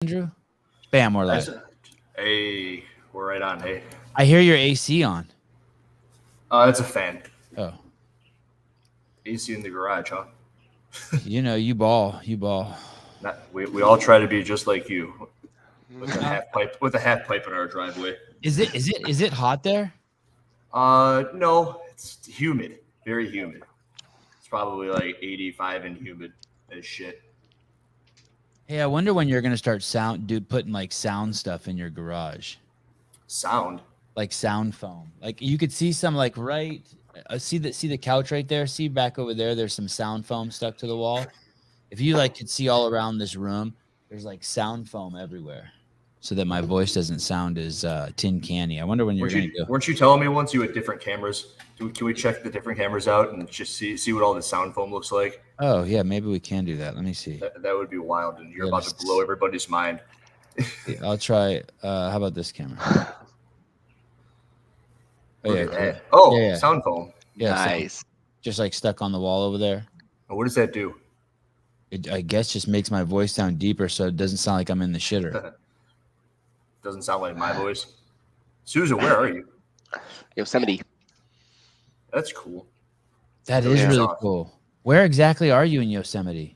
Andrew? Bam, we're live. Hey, we're right on. Hey, I hear your AC on. It's a fan. Oh, AC in the garage, huh? you know, you ball. We all try to be just like you, with a half pipe in our driveway. Is it hot there? No, it's humid, very humid. It's probably like 85 and humid as shit. Hey, I wonder when you're gonna start putting like sound stuff in your garage. Sound? Like sound foam. Like you could see some like right. See the couch right there. See back over there. There's some sound foam stuck to the wall. If you like could see all around this room, there's like sound foam everywhere, so that my voice doesn't sound as tin canny. I wonder when you're gonna go. Weren't you telling me once you had different cameras? Can we check the different cameras out and just see what all the sound foam looks like? Oh yeah, maybe we can do that. Let me see. That would be wild, and you're about to blow everybody's mind. I'll try. How about this camera? Oh yeah, cool. Yeah. Sound foam. Yeah, nice. Just like stuck on the wall over there. What does that do? It, I guess, just makes my voice sound deeper, so it doesn't sound like I'm in the shitter. Doesn't sound like my voice. Susan, where are you? Yosemite. That's cool. That is really cool. Where exactly are you in Yosemite?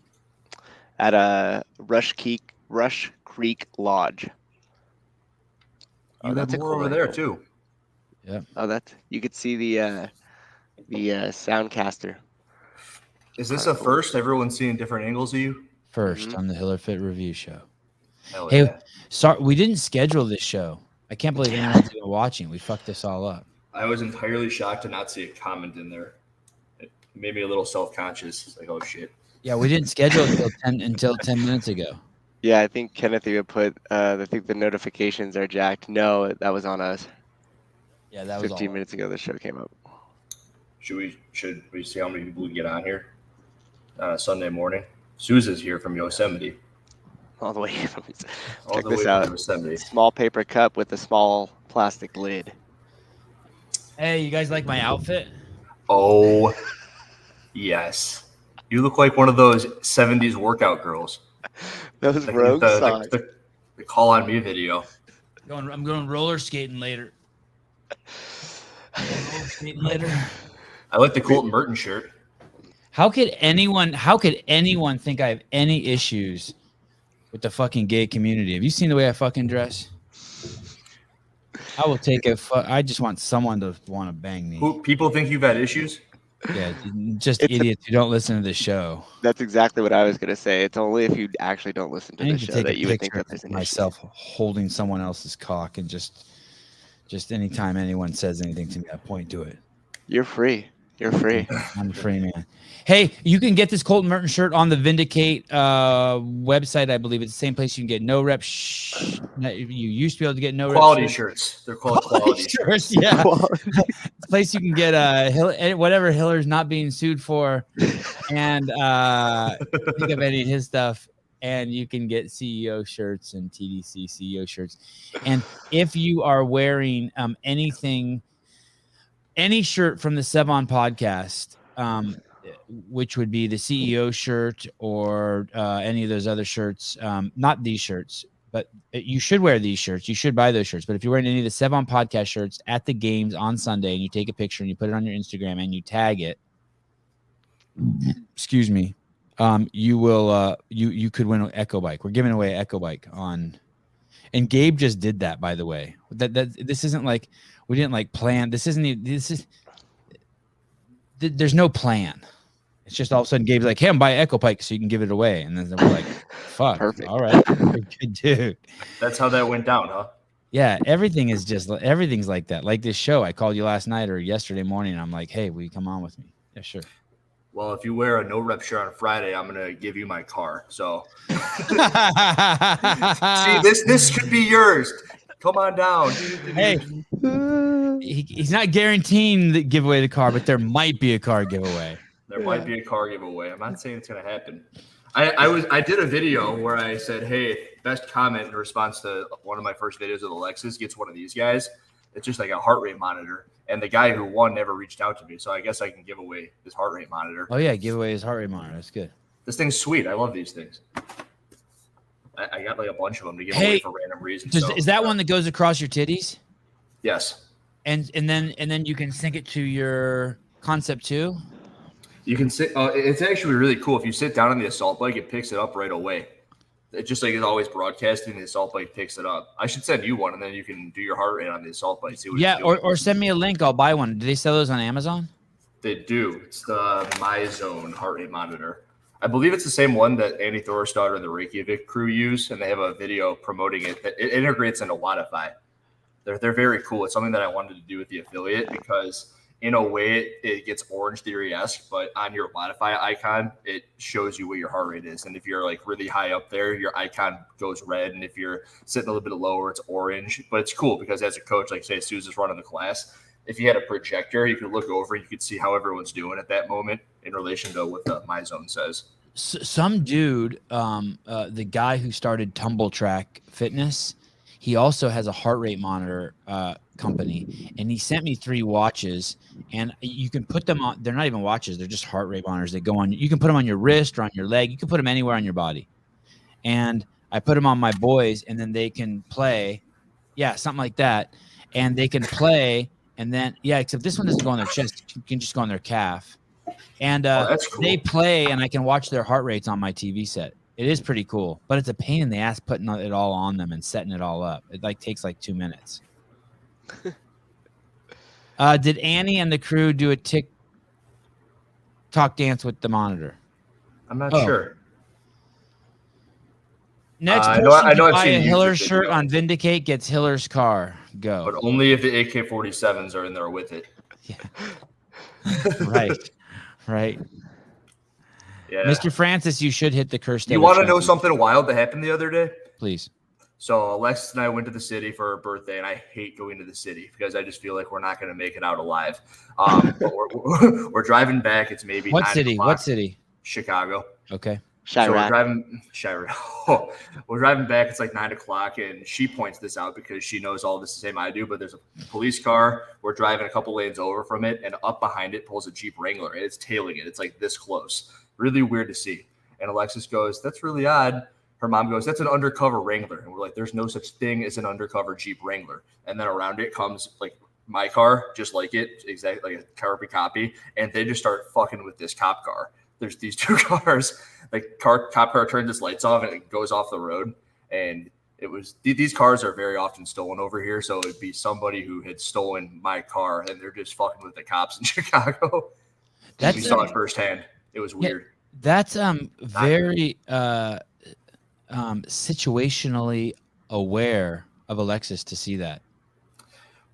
At a Rush Creek Lodge. Oh, that's cool over there too. Yeah. Oh, you could see the Soundcaster. Is this a first? Everyone's seeing different angles of you? First on the HillerFit review show. Hell hey, yeah. Sorry, we didn't schedule this show. I can't believe anyone's even watching. We fucked this all up. I was entirely shocked to not see a comment in there. It made me a little self-conscious. It's like, oh shit. Yeah, we didn't schedule it until 10 minutes ago. Yeah, I think Kenneth even put. I think the notifications are jacked. No, that was on us. Yeah, that was 15 minutes ago. The show came up. Should we see how many people we get on here on a Sunday morning? Susan's here from Yosemite. All the way from. Check this out. Yosemite. Small paper cup with a small plastic lid. Hey, you guys like my outfit? Oh, yes. You look like one of those 70s workout girls. Those Rogue songs. The Call on Me video. I'm going roller skating later. I like the Colten Mertens shirt. How could anyone think I have any issues with the fucking gay community? Have you seen the way I fucking dress? I will take I just want someone to want to bang me. Who people think you've had issues? Yeah, just idiots who don't listen to the show. That's exactly what I was gonna say. It's only if you actually don't listen to the show that you would think that there's an myself holding someone else's cock, and just anytime anyone says anything to me, I point to it. You're free. You're free. I'm a free man. Hey, you can get this Colten Mertens shirt on the Vindicate website. I believe it's the same place you can get No Rep. You used to be able to get No Rep quality shirts. They're called quality shirts. Yeah, it's a place you can get whatever Hiller's not being sued for, and think of any of his stuff. And you can get CEO shirts and TDC CEO shirts. And if you are wearing any shirt from the Sevan Podcast, which would be the CEO shirt or any of those other shirts, not these shirts, but you should wear these shirts. You should buy those shirts. But if you're wearing any of the Sevan Podcast shirts at the games on Sunday and you take a picture and you put it on your Instagram and you tag it, excuse me, you will you could win an Echo Bike. We're giving away an Echo Bike on, and Gabe just did that, by the way. That this isn't like we didn't like plan. There's no plan. It's just all of a sudden Gabe's like, hey, I'm buying Echo Bike so you can give it away, and then we're like, fuck, perfect, all right, good dude. That's how that went down, huh? Yeah, everything's like that. Like this show, I called you last night or yesterday morning. And I'm like, hey, will you come on with me? Yeah, sure. Well, if you wear a No Rep shirt on Friday, I'm gonna give you my car. So, see, this could be yours. Come on down. Hey, he's not guaranteeing the giveaway the car, but there might be a car giveaway. There might be a car giveaway. I'm not saying it's gonna happen. I did a video where I said, hey, best comment in response to one of my first videos of the Lexus gets one of these guys. It's just like a heart rate monitor. And the guy who won never reached out to me. So I guess I can give away his heart rate monitor. Oh, yeah. Give away his heart rate monitor. That's good. This thing's sweet. I love these things. I got like a bunch of them to give away for random reasons. Is that one that goes across your titties? Yes. And then you can sync it to your Concept 2? You can sit. It's actually really cool. If you sit down on the assault bike, it picks it up right away. It just like it's always broadcasting. The assault bike picks it up. I should send you one, and then you can do your heart rate on the assault bike. See what it's doing. or send me a link. I'll buy one. Do they sell those on Amazon? They do. It's the MyZone heart rate monitor. I believe it's the same one that Andy Thorstad and the Reykjavik crew use, and they have a video promoting it. It integrates into Wodify. They're very cool. It's something that I wanted to do with the affiliate because in a way it gets Orange Theory-esque, but on your Wodify icon, it shows you what your heart rate is. And if you're like really high up there, your icon goes red. And if you're sitting a little bit lower, it's orange. But it's cool because as a coach, like say Susan's running the class, if you had a projector, you could look over and you could see how everyone's doing at that moment in relation to what the MyZone says. Some dude, the guy who started Tumble Track Fitness, he also has a heart rate monitor company, and he sent me 3 watches, and you can put them on. They're not even watches; they're just heart rate monitors. They go on. You can put them on your wrist or on your leg. You can put them anywhere on your body. And I put them on my boys, and then they can play, something like that, and they can play, and then except this one doesn't go on their chest. You can just go on their calf, and that's cool. They play, and I can watch their heart rates on my TV set. It is pretty cool, but it's a pain in the ass putting it all on them and setting it all up. It takes 2 minutes. Did Annie and the crew do a TikTok dance with the monitor? I'm not sure. Next person I know to buy a I've seen Hiller YouTube shirt video. on Vindicate gets Hiller's car. Go. But only if the AK-47s are in there with it. Yeah. Right. Yeah. Mr. Francis, you should hit the curse. You want to know something wild that happened the other day? Please. So Alexis and I went to the city for her birthday, and I hate going to the city because I just feel like we're not going to make it out alive. But we're driving back. It's maybe What 9 city? o'clock. What city? Chicago. Okay. So we're driving back. It's like 9 o'clock, and she points this out because she knows all this the same I do. But there's a police car. We're driving a couple lanes over from it, and up behind it pulls a Jeep Wrangler, and it's tailing it. It's like this close. Really weird to see. And Alexis goes, "That's really odd." Her mom goes, "That's an undercover Wrangler." And we're like, "There's no such thing as an undercover Jeep Wrangler." And then around it comes like my car, just like it, exactly like a carbon copy. And they just start fucking with this cop car. There's these 2 cars. Like cop car turns its lights off and it goes off the road. And it was these cars are very often stolen over here. So it'd be somebody who had stolen my car, and they're just fucking with the cops in Chicago. We saw it firsthand. It was weird. That's very situationally aware of Alexis to see that.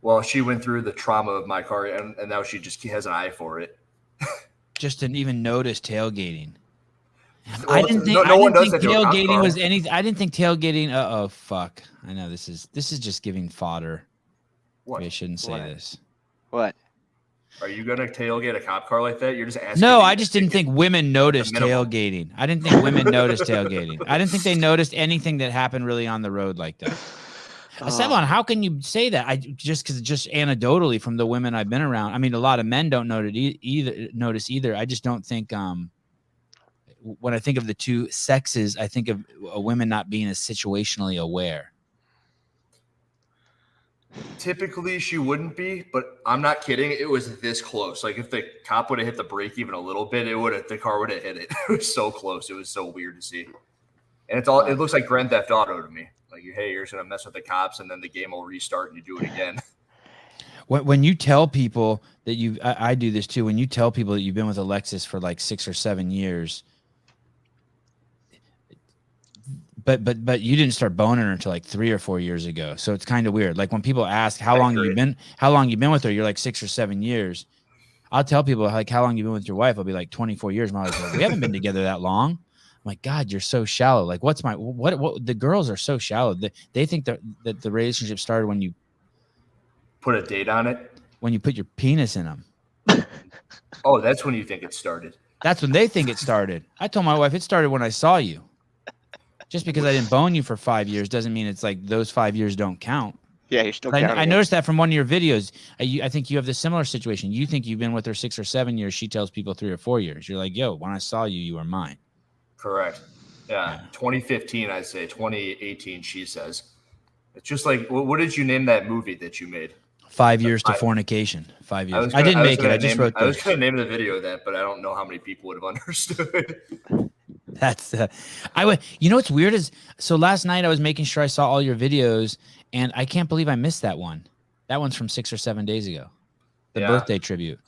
Well, she went through the trauma of my car, and now she just has an eye for it. Just didn't even notice tailgating. Well, I didn't think tailgating was anything. I didn't think tailgating. Oh fuck! I know this is just giving fodder. What? Maybe I shouldn't say this. What? Are you gonna tailgate a cop car like that? You're just asking. No, I just didn't think women noticed tailgating. I didn't think women noticed tailgating. I didn't think they noticed anything that happened really on the road like that. Sevan, how can you say that? Just anecdotally from the women I've been around. I mean, a lot of men don't notice either. I just don't think. When I think of the 2 sexes, I think of a women not being as situationally aware. Typically, she wouldn't be, but I'm not kidding. It was this close. Like if the cop would have hit the brake even a little bit, the car would have hit it. It was so close. It was so weird to see. And it looks like Grand Theft Auto to me. Like, hey, you're just gonna mess with the cops, and then the game will restart, and you do it again. When you tell people that I do this too. When you tell people that you've been with Alexis for like 6 or 7 years, but you didn't start boning her until like 3 or 4 years ago. So it's kind of weird. Like when people ask how long you've been with her, you're like 6 or 7 years. I'll tell people like how long you've been with your wife. I'll be like 24 years. My wife's like, we haven't been together that long. I'm like, God, you're so shallow. Like what the girls are so shallow. They think that the relationship started when you put a date on it. When you put your penis in them. Oh, that's when you think it started. That's when they think it started. I told my wife it started when I saw you. Just because I didn't bone you for 5 years doesn't mean it's like those 5 years don't count. Yeah, you're still counting. I noticed that from one of your videos. I think you have the similar situation. You think you've been with her 6 or 7 years. She tells people 3 or 4 years. You're like, yo, when I saw you, you were mine. Correct. Yeah, 2015, I say. 2018, she says. It's just like, what did you name that movie that you made? 5 years to fornication. 5 years. I didn't make it. I just wrote. I was going to name the video that, but I don't know how many people would have understood. That's I would. You know what's weird is so last night I was making sure I saw all your videos, and I can't believe I missed that one. That one's from 6 or 7 days ago. The birthday tribute.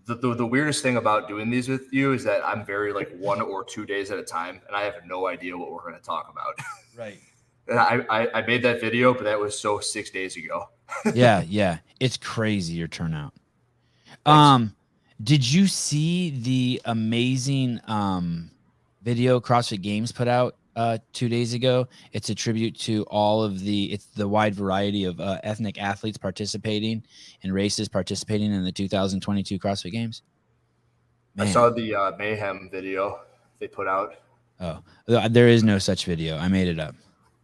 The weirdest thing about doing these with you is that I'm very like 1 or 2 days at a time, and I have no idea what we're going to talk about. Right. And I made that video, but that was 6 days ago. Yeah. It's crazy your turnout. Thanks. Did you see the amazing video CrossFit Games put out 2 days ago? It's a tribute to all of the wide variety of ethnic athletes participating and races participating in the 2022 CrossFit Games. Man. I saw the Mayhem video they put out. Oh, there is no such video. I made it up.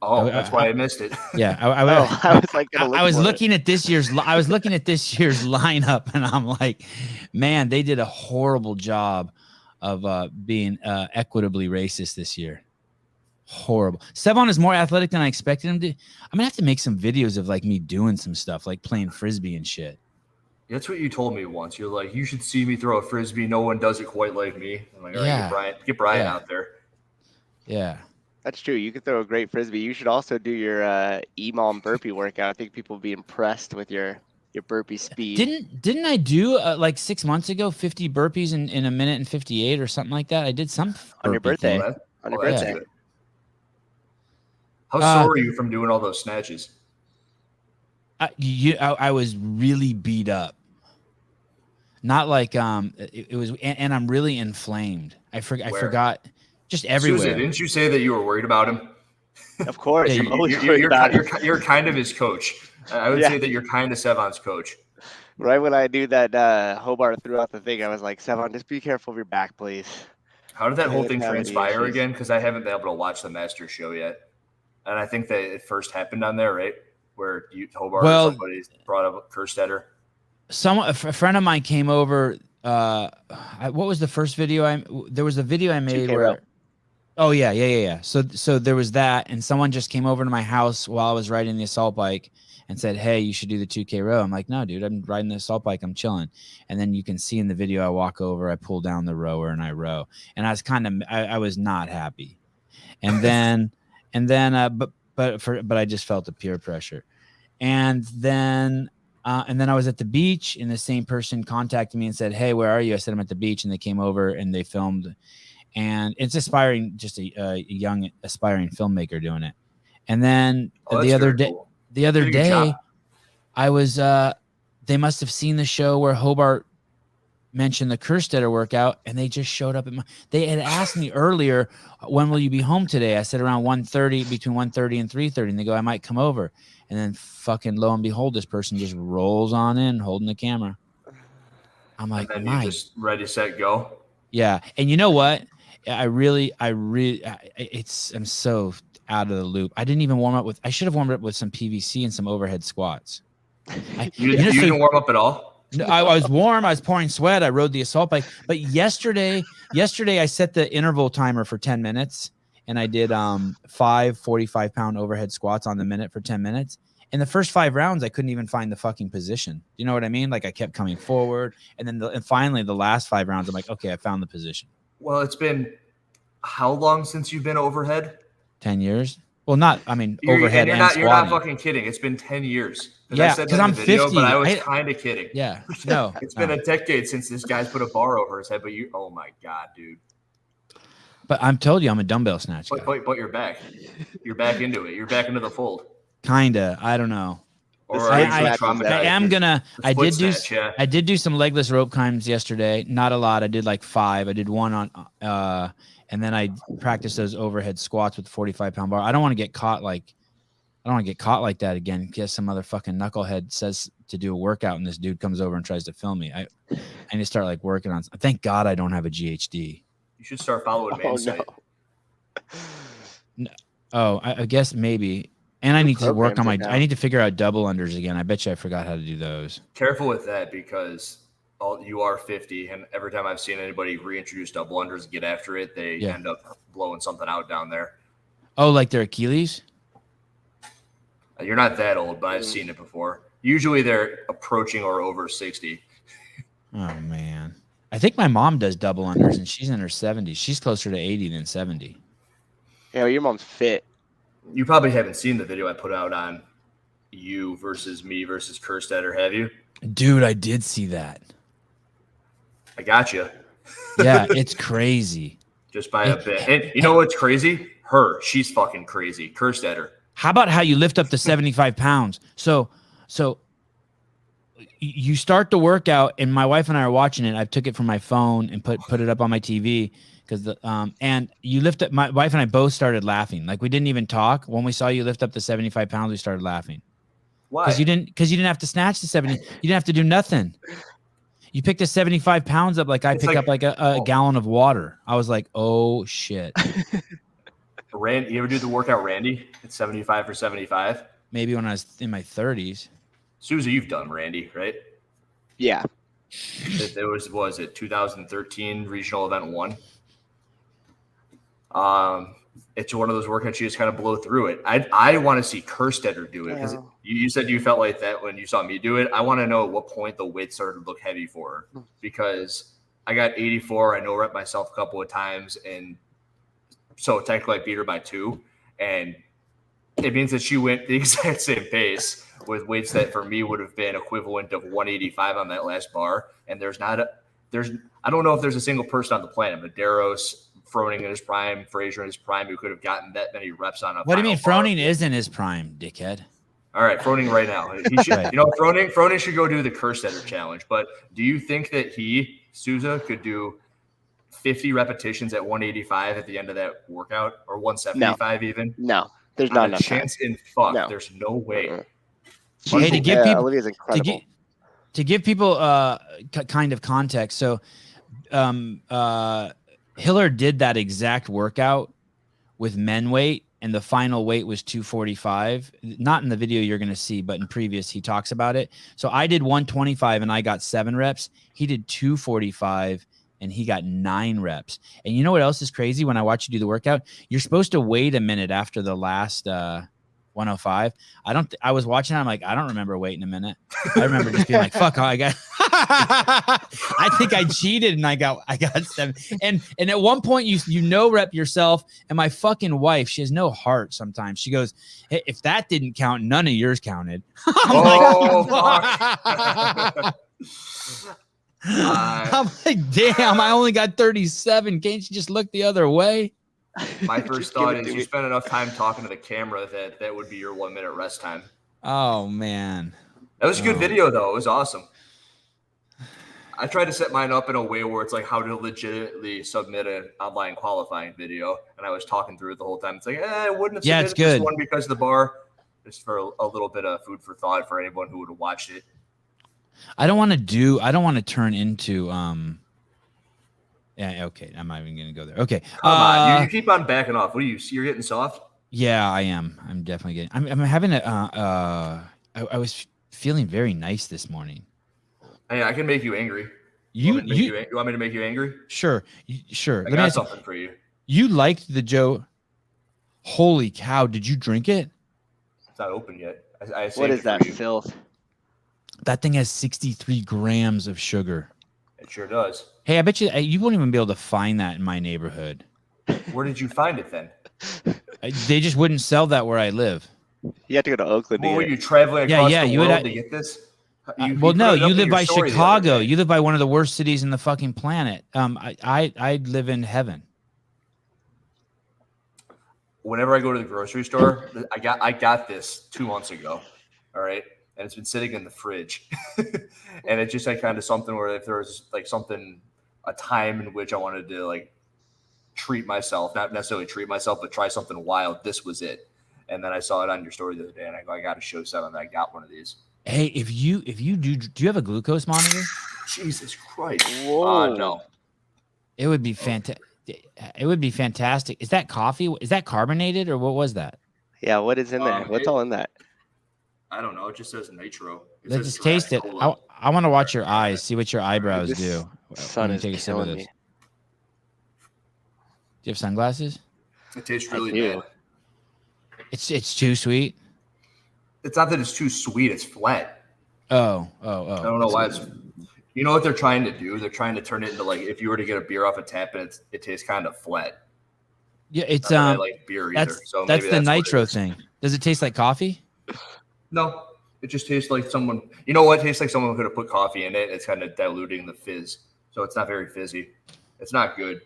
Oh, that's why I missed it. Yeah, I was looking at this year's lineup, and I'm like, man, they did a horrible job of being equitably racist this year. Horrible. Sevan is more athletic than I expected him to. I'm gonna have to make some videos of like me doing some stuff, like playing frisbee and shit. That's what you told me once. You're like, you should see me throw a frisbee. No one does it quite like me. I'm like, all right, get Brian out there. Yeah. That's true. You could throw a great frisbee. You should also do your EMOM burpee workout. I think people would be impressed with your burpee speed. Didn't I do like 6 months ago 50 burpees in a minute and 58 or something like that? I did some on your birthday. Thing. On your birthday. Good. How sore are you from doing all those snatches? I was really beat up. Not like it was, and I'm really inflamed. I forgot. Just everywhere. Susan, didn't you say that you were worried about him? Of course. You're kind of his coach. I would say that you're kind of Sevan's coach. Right when I knew that Hobart threw out the thing, I was like, Sevan, just be careful of your back, please. How did that whole thing transpire again? Because I haven't been able to watch the Master Show yet. And I think that it first happened on there, right? Where Hobart or somebody brought up kerstetter. A friend of mine came over. What was the first video? There was a video I made where. Oh yeah. So there was that, and someone just came over to my house while I was riding the assault bike and said, "Hey, you should do the 2K row." I'm like, "No, dude, I'm riding the assault bike. I'm chilling." And then you can see in the video, I walk over, I pull down the rower, and I row. And I was I was not happy. And then, but I just felt the peer pressure. And then I was at the beach, and the same person contacted me and said, "Hey, where are you?" I said, "I'm at the beach," and they came over and they filmed. And it's aspiring, just a young aspiring filmmaker doing it. And then the other day, I was, they must have seen the show where Hobart mentioned the kerstetter workout, and they just showed up they had asked me earlier, when will you be home today? I said around 1:30, between 1:30 and 3:30. And they go, I might come over. And then fucking lo and behold, this person just rolls on in holding the camera. I'm like, and then you just ready, set, go. Yeah. And you know what? I'm so out of the loop. I didn't even warm up I should have warmed up with some PVC and some overhead squats. You didn't warm up at all? No, I was warm. I was pouring sweat. I rode the assault bike. But yesterday I set the interval timer for 10 minutes, and I did 5 45-pound overhead squats on the minute for 10 minutes. In the first 5 rounds, I couldn't even find the fucking position. You know what I mean? Like I kept coming forward, and then finally the last 5 rounds, I'm like, okay, I found the position. Well, it's been how long since you've been overhead? 10 years. Well, overhead and squatting. You're not fucking kidding. It's been 10 years. Yeah, because I'm 50. But I was kind of kidding. Yeah, no. It's been a decade since this guy's put a bar over his head. But oh my god, dude. But I'm told you I'm a dumbbell snatch guy. But you're back. You're back into it. You're back into the fold. Kinda. I don't know. Or I am gonna. I did do some legless rope climbs yesterday. Not a lot. I did like 5. I did 1 on. And then I practiced those overhead squats with 45-pound bar. I don't want to get caught like that again. Guess some other fucking knucklehead says to do a workout, and this dude comes over and tries to film me. I need to start like working on. Thank God I don't have a GHD. You should start following Mainsight. No. Oh, I guess maybe. And I need to work on I need to figure out double unders again. I bet you I forgot how to do those. Careful with that, because you are 50, and every time I've seen anybody reintroduce double unders and get after it, they end up blowing something out down there. Oh, like their Achilles? You're not that old, but I've seen it before. Usually they're approaching or over 60. Oh, man. I think my mom does double unders, and she's in her 70s. She's closer to 80 than 70. Yeah, well, your mom's fit. You probably haven't seen the video I put out on you versus me versus kerstetter, have you? Dude, I did see that. I got you. Yeah, it's crazy. Just by a bit. And you know what's crazy? She's fucking crazy. Kerstetter. How about how you lift up to 75 pounds? So you start the workout, and my wife and I are watching it. I took it from my phone and put it up on my TV because and you lift up. My wife and I both started laughing. Like, we didn't even talk when we saw you lift up to 75 pounds. We started laughing. Why? Because you didn't have to snatch the 70. You didn't have to do nothing. You picked the 75 pounds up like I pick up like a gallon of water. I was like, oh shit. Randy, you ever do the workout, Randy? It's 75 for 75. Maybe when I was in my 30s. Susie, you've done Randy, right? Yeah. It was it 2013 regional event 1? It's one of those workouts you just kind of blow through it. I want to see Kerstetter do it because you said you felt like that when you saw me do it. I want to know at what point the weight started to look heavy for her, because I got 84. I know rep myself a couple of times, and so technically I beat her by 2, and it means that she went the exact same pace with weights that for me would have been equivalent of 185 on that last bar. And I don't know if there's a single person on the planet, Medeiros, Froning in his prime, Fraser in his prime, who could have gotten that many reps on a. What do you mean Froning is in his prime, dickhead? All right, Froning right now. He should, Right. Froning should go do the Kerstetter challenge. But do you think that Souza could do 50 repetitions at 185 at the end of that workout, or 175 even? No, there's not enough chance time. in fuck. No. There's no way. Hey, to give people Olivia's incredible. to give people kind of context. So, Hiller did that exact workout with men weight, and the final weight was 245. Not in the video you're going to see, but in previous he talks about it. So I did 125 and I got 7 reps. He did 245 and he got 9 reps. And you know what else is crazy? When I watch you do the workout, you're supposed to wait a minute after the last 105. I was watching it, I'm like, I don't remember waiting a minute. I remember just being like, fuck, I got I think I cheated and I got 7. And at one point you rep yourself, and my fucking wife, she has no heart sometimes. She goes, hey, if that didn't count, none of yours counted. I'm like, damn, I only got 37. Can't you just look the other way? My first thought is you spend enough time talking to the camera that would be your 1 minute rest time. Oh man, that was a good video though. It was awesome. I tried to set mine up in a way where it's like how to legitimately submit an online qualifying video, and I was talking through it the whole time. It's like, I wouldn't have submitted this one because of the bar. Just for a little bit of food for thought for anyone who would have watched it. I don't want to turn into yeah, okay. I'm not even gonna go there. Okay. Come on, you keep on backing off. What are you're getting soft? Yeah, I am. I'm definitely getting I'm having a I was feeling very nice this morning. Hey, I can make you angry. You want me to make you angry? Sure. Sure. I got something for you. You liked the Joe. Holy cow, did you drink it? It's not open yet. What is that filth? That thing has 63 grams of sugar. It sure does. Hey, I bet you won't even be able to find that in my neighborhood. Where did you find it then? They just wouldn't sell that where I live. You had to go to Oakland. Were you traveling across the world to get this? You live by Chicago. You live by one of the worst cities in the fucking planet. I live in heaven. Whenever I go to the grocery store, I got this 2 months ago. All right. And it's been sitting in the fridge. And it's just like kind of something where if there was like a time in which I wanted to like treat myself, not necessarily treat myself, but try something wild, this was it. And then I saw it on your story the other day, and I got to show Sevan that I got one of these. Hey, if you do you have a glucose monitor? Jesus Christ. Whoa. No. It would be fantastic. It would be fantastic. Is that coffee? Is that carbonated or what was that? Yeah, what is in there? What's all in that? I don't know. It just says nitro. Let's just taste it. I want to watch your eyes, see what your eyebrows This do. sun when you is take a sip of killing this. me. Do you have sunglasses? It tastes I really do. bad. It's too sweet. It's not that it's too sweet. It's flat. Oh. I don't know why it's. You know what they're trying to do? They're trying to turn it into like if you were to get a beer off a tap and it tastes kind of flat. Yeah, it's Not that I like beer either. So that's maybe the what it nitro is. thing. Does it taste like coffee? No, it just tastes like someone. You know what? It tastes like someone could have put coffee in it. It's kind of diluting the fizz, so it's not very fizzy. It's not good.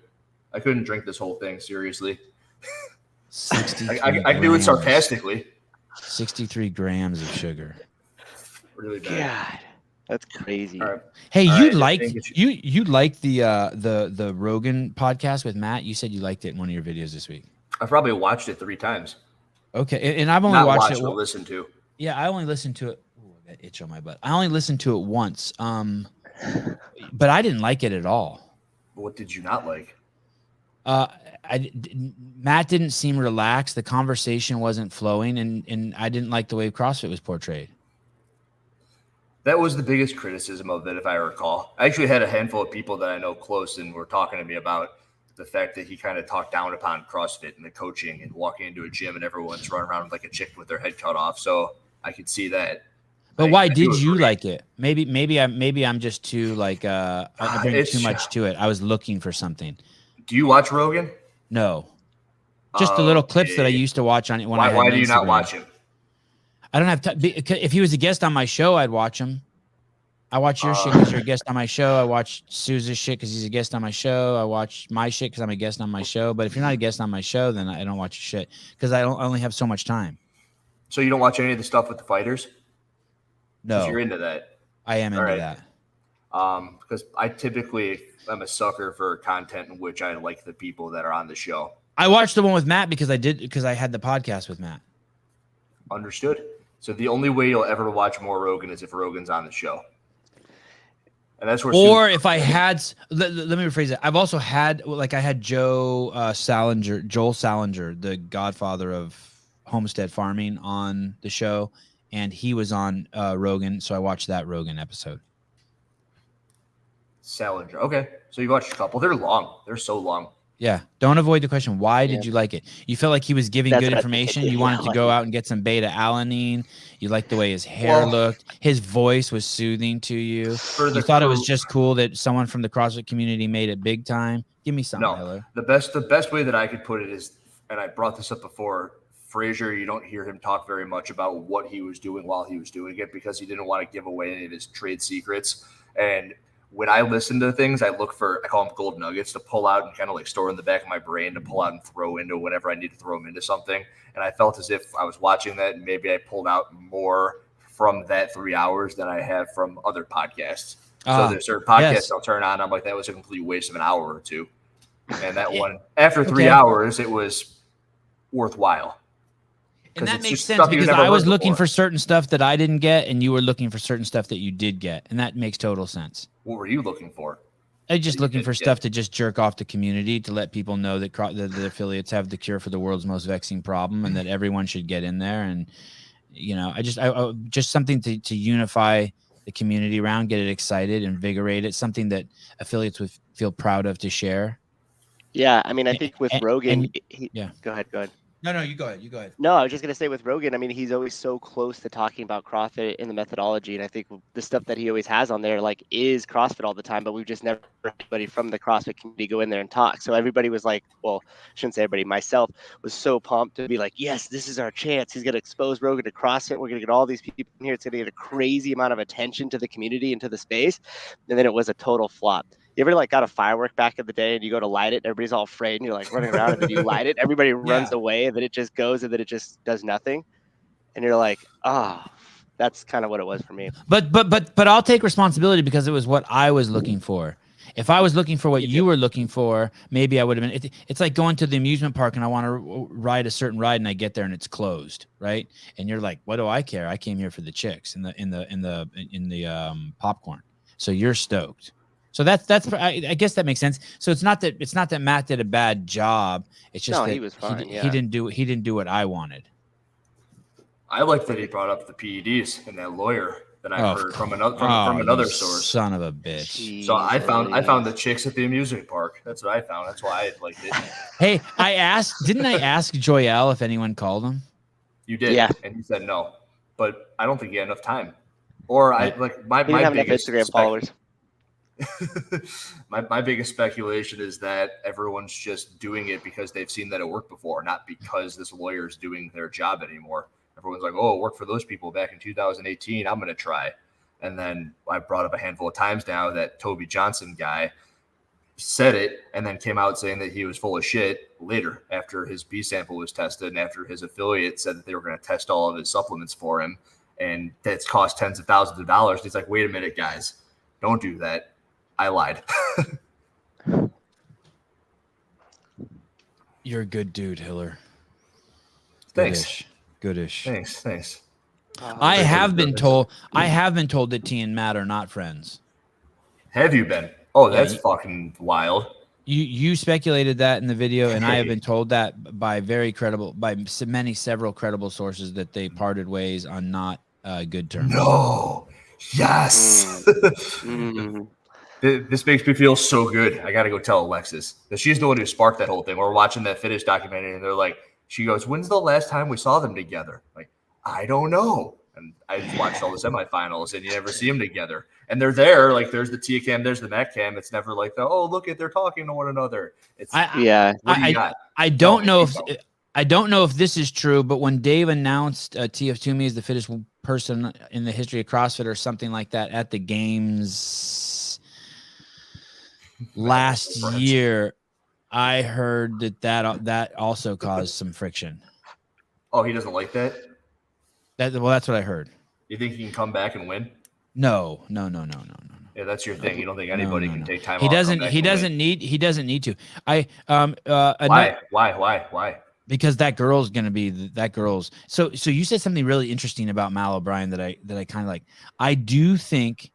I couldn't drink this whole thing seriously. 63 I do it grams. sarcastically. 63 grams of sugar. Really bad. God, that's crazy. All right. Hey, All you right, I liked think it's- you liked the Rogan podcast with Matt. You said you liked it in one of your videos this week. I probably watched it 3 times. Okay, and I've only Not watched watched, it. but listened to. Yeah, I only listened to it. Ooh, I got itch on my butt. I only listened to it once. But I didn't like it at all. What did you not like? Matt didn't seem relaxed. The conversation wasn't flowing, and I didn't like the way CrossFit was portrayed. That was the biggest criticism of it, if I recall. I actually had a handful of people that I know close and were talking to me about the fact that he kind of talked down upon CrossFit and the coaching and walking into a gym and everyone's running around like a chick with their head cut off. So I could see that. But I why do did you agree. like it? Maybe I'm just too like I bring It's- too much to it. I was looking for something. Do you watch Rogan? No, just the little clips that I Okay. used to watch on it when I had Why do you not Instagram. watch him? I don't have time. If he was a guest on my show, I'd watch him. I watch your shit because you're a guest on my show. I watch Suze's shit because he's a guest on my show. I watch my shit because I'm a guest on my show. But if you're not a guest on my show, then I don't watch your shit because I only have so much time. So you don't watch any of the stuff with the fighters? 'Cause you're No, into that. I am into right. that. Because I typically am a sucker for content in which I like the people that are on the show. I watched the one with Matt because I had the podcast with Matt. Understood. So the only way you'll ever watch more Rogan is if Rogan's on the show. And that's where Or if I had, let me rephrase it. I've also had, like I had Joel Salinger, the godfather of homestead farming on the show. And he was on Rogan. So I watched that Rogan episode. Salinger. Okay. So you watched a couple. They're long. They're so long. Yeah. Don't avoid the question. Why did you like it? You felt like he was giving That's good what I information. think. You wanted to go out and get some beta alanine. You liked the way his hair looked. His voice was soothing to you. You thought it was just cool that someone from the CrossFit community made it big time. Give me something, No. Hiller. The best way that I could put it is, and I brought this up before, Frazier, you don't hear him talk very much about what he was doing while he was doing it because he didn't want to give away any of his trade secrets. And when I listen to things, I call them gold nuggets to pull out and kind of like store in the back of my brain to pull out and throw into whenever I need to throw them into something. And I felt as if I was watching that and maybe I pulled out more from that 3 hours than I have from other podcasts. So there's certain podcasts I'll turn on. I'm like, that was a complete waste of an hour or two. And that one, after 3 hours, it was worthwhile. And that it's makes just sense stuff you've because never I was heard looking before. for certain stuff that I didn't get, and you were looking for certain stuff that you did get. And that makes total sense. What were you looking for? I just looking did for get. stuff to just jerk off the community to let people know that the affiliates have the cure for the world's most vexing problem and that everyone should get in there. And, you know, I just something to unify the community around, get it excited, invigorate it, something that affiliates would feel proud of to share. Yeah, I mean, I think with Rogan, yeah. Go ahead. No, you go ahead. You go ahead. No, I was just going to say with Rogan, I mean, he's always so close to talking about CrossFit and the methodology. And I think the stuff that he always has on there, like, is CrossFit all the time, but we've just never had anybody from the CrossFit community go in there and talk. So everybody was like, well, I shouldn't say everybody, myself was so pumped to be like, yes, this is our chance. He's going to expose Rogan to CrossFit. We're going to get all these people in here. It's going to get a crazy amount of attention to the community and to the space. And then it was a total flop. You ever like got a firework back in the day and you go to light it, everybody's all afraid and you're like running around and then you light it, everybody runs away and then it just goes and then it just does nothing. And you're like, that's kind of what it was for me. But I'll take responsibility because it was what I was looking for. If I was looking for what you were looking for, maybe I would have been. It's like going to the amusement park and I want to ride a certain ride and I get there and it's closed, right? And you're like, what do I care? I came here for the chicks and the popcorn. So you're stoked. So that's I guess that makes sense. So it's not that Matt did a bad job. It's just that he was fine. he didn't do what I wanted. I like that he brought up the PEDs and that lawyer. that I've heard from another source. Son of a bitch. Jeez, So I found the chicks at the amusement park. That's what I found. That's why I liked it. Hey, didn't I ask Joyelle if anyone called him? You did, yeah, and he said no. But I don't think he had enough time. Or he didn't have enough Instagram followers. My biggest speculation is that everyone's just doing it because they've seen that it worked before, not because this lawyer's doing their job anymore. Everyone's like, oh, it worked for those people back in 2018. I'm going to try. And then I brought up a handful of times now that Toby Johnson guy said it and then came out saying that he was full of shit later after his B sample was tested and after his affiliate said that they were going to test all of his supplements for him. And that's cost tens of thousands of dollars. He's like, wait a minute, guys, don't do that. I lied. You're a good dude, Hiller. Thanks. Goodish. Thanks. I have been told that T and Matt are not friends. Have you been? Oh, that's fucking wild. You speculated that in the video, and I have been told that by several credible sources that they parted ways on not good terms. No. Yes. This makes me feel so good. I got to go tell Alexis that she's the one who sparked that whole thing. We're watching that fitness documentary, and they're like, she goes, when's the last time we saw them together? Like, I don't know. And I just watched all the semifinals, and you never see them together. And they're there. Like, there's the Tia cam, there's the Matt cam. It's never like, look at they're talking to one another. It's I don't know if this is true, but when Dave announced TF Toomey as the fittest person in the history of CrossFit or something like that at the games last year, I heard that also caused some friction. Oh, he doesn't like that? That's what I heard. You think he can come back and win? No. Yeah, that's your thing. You don't think anybody can take time off? He doesn't need to. Why? Because that girl's gonna be that girl's. So you said something really interesting about Mal O'Brien that I kind of like. I do think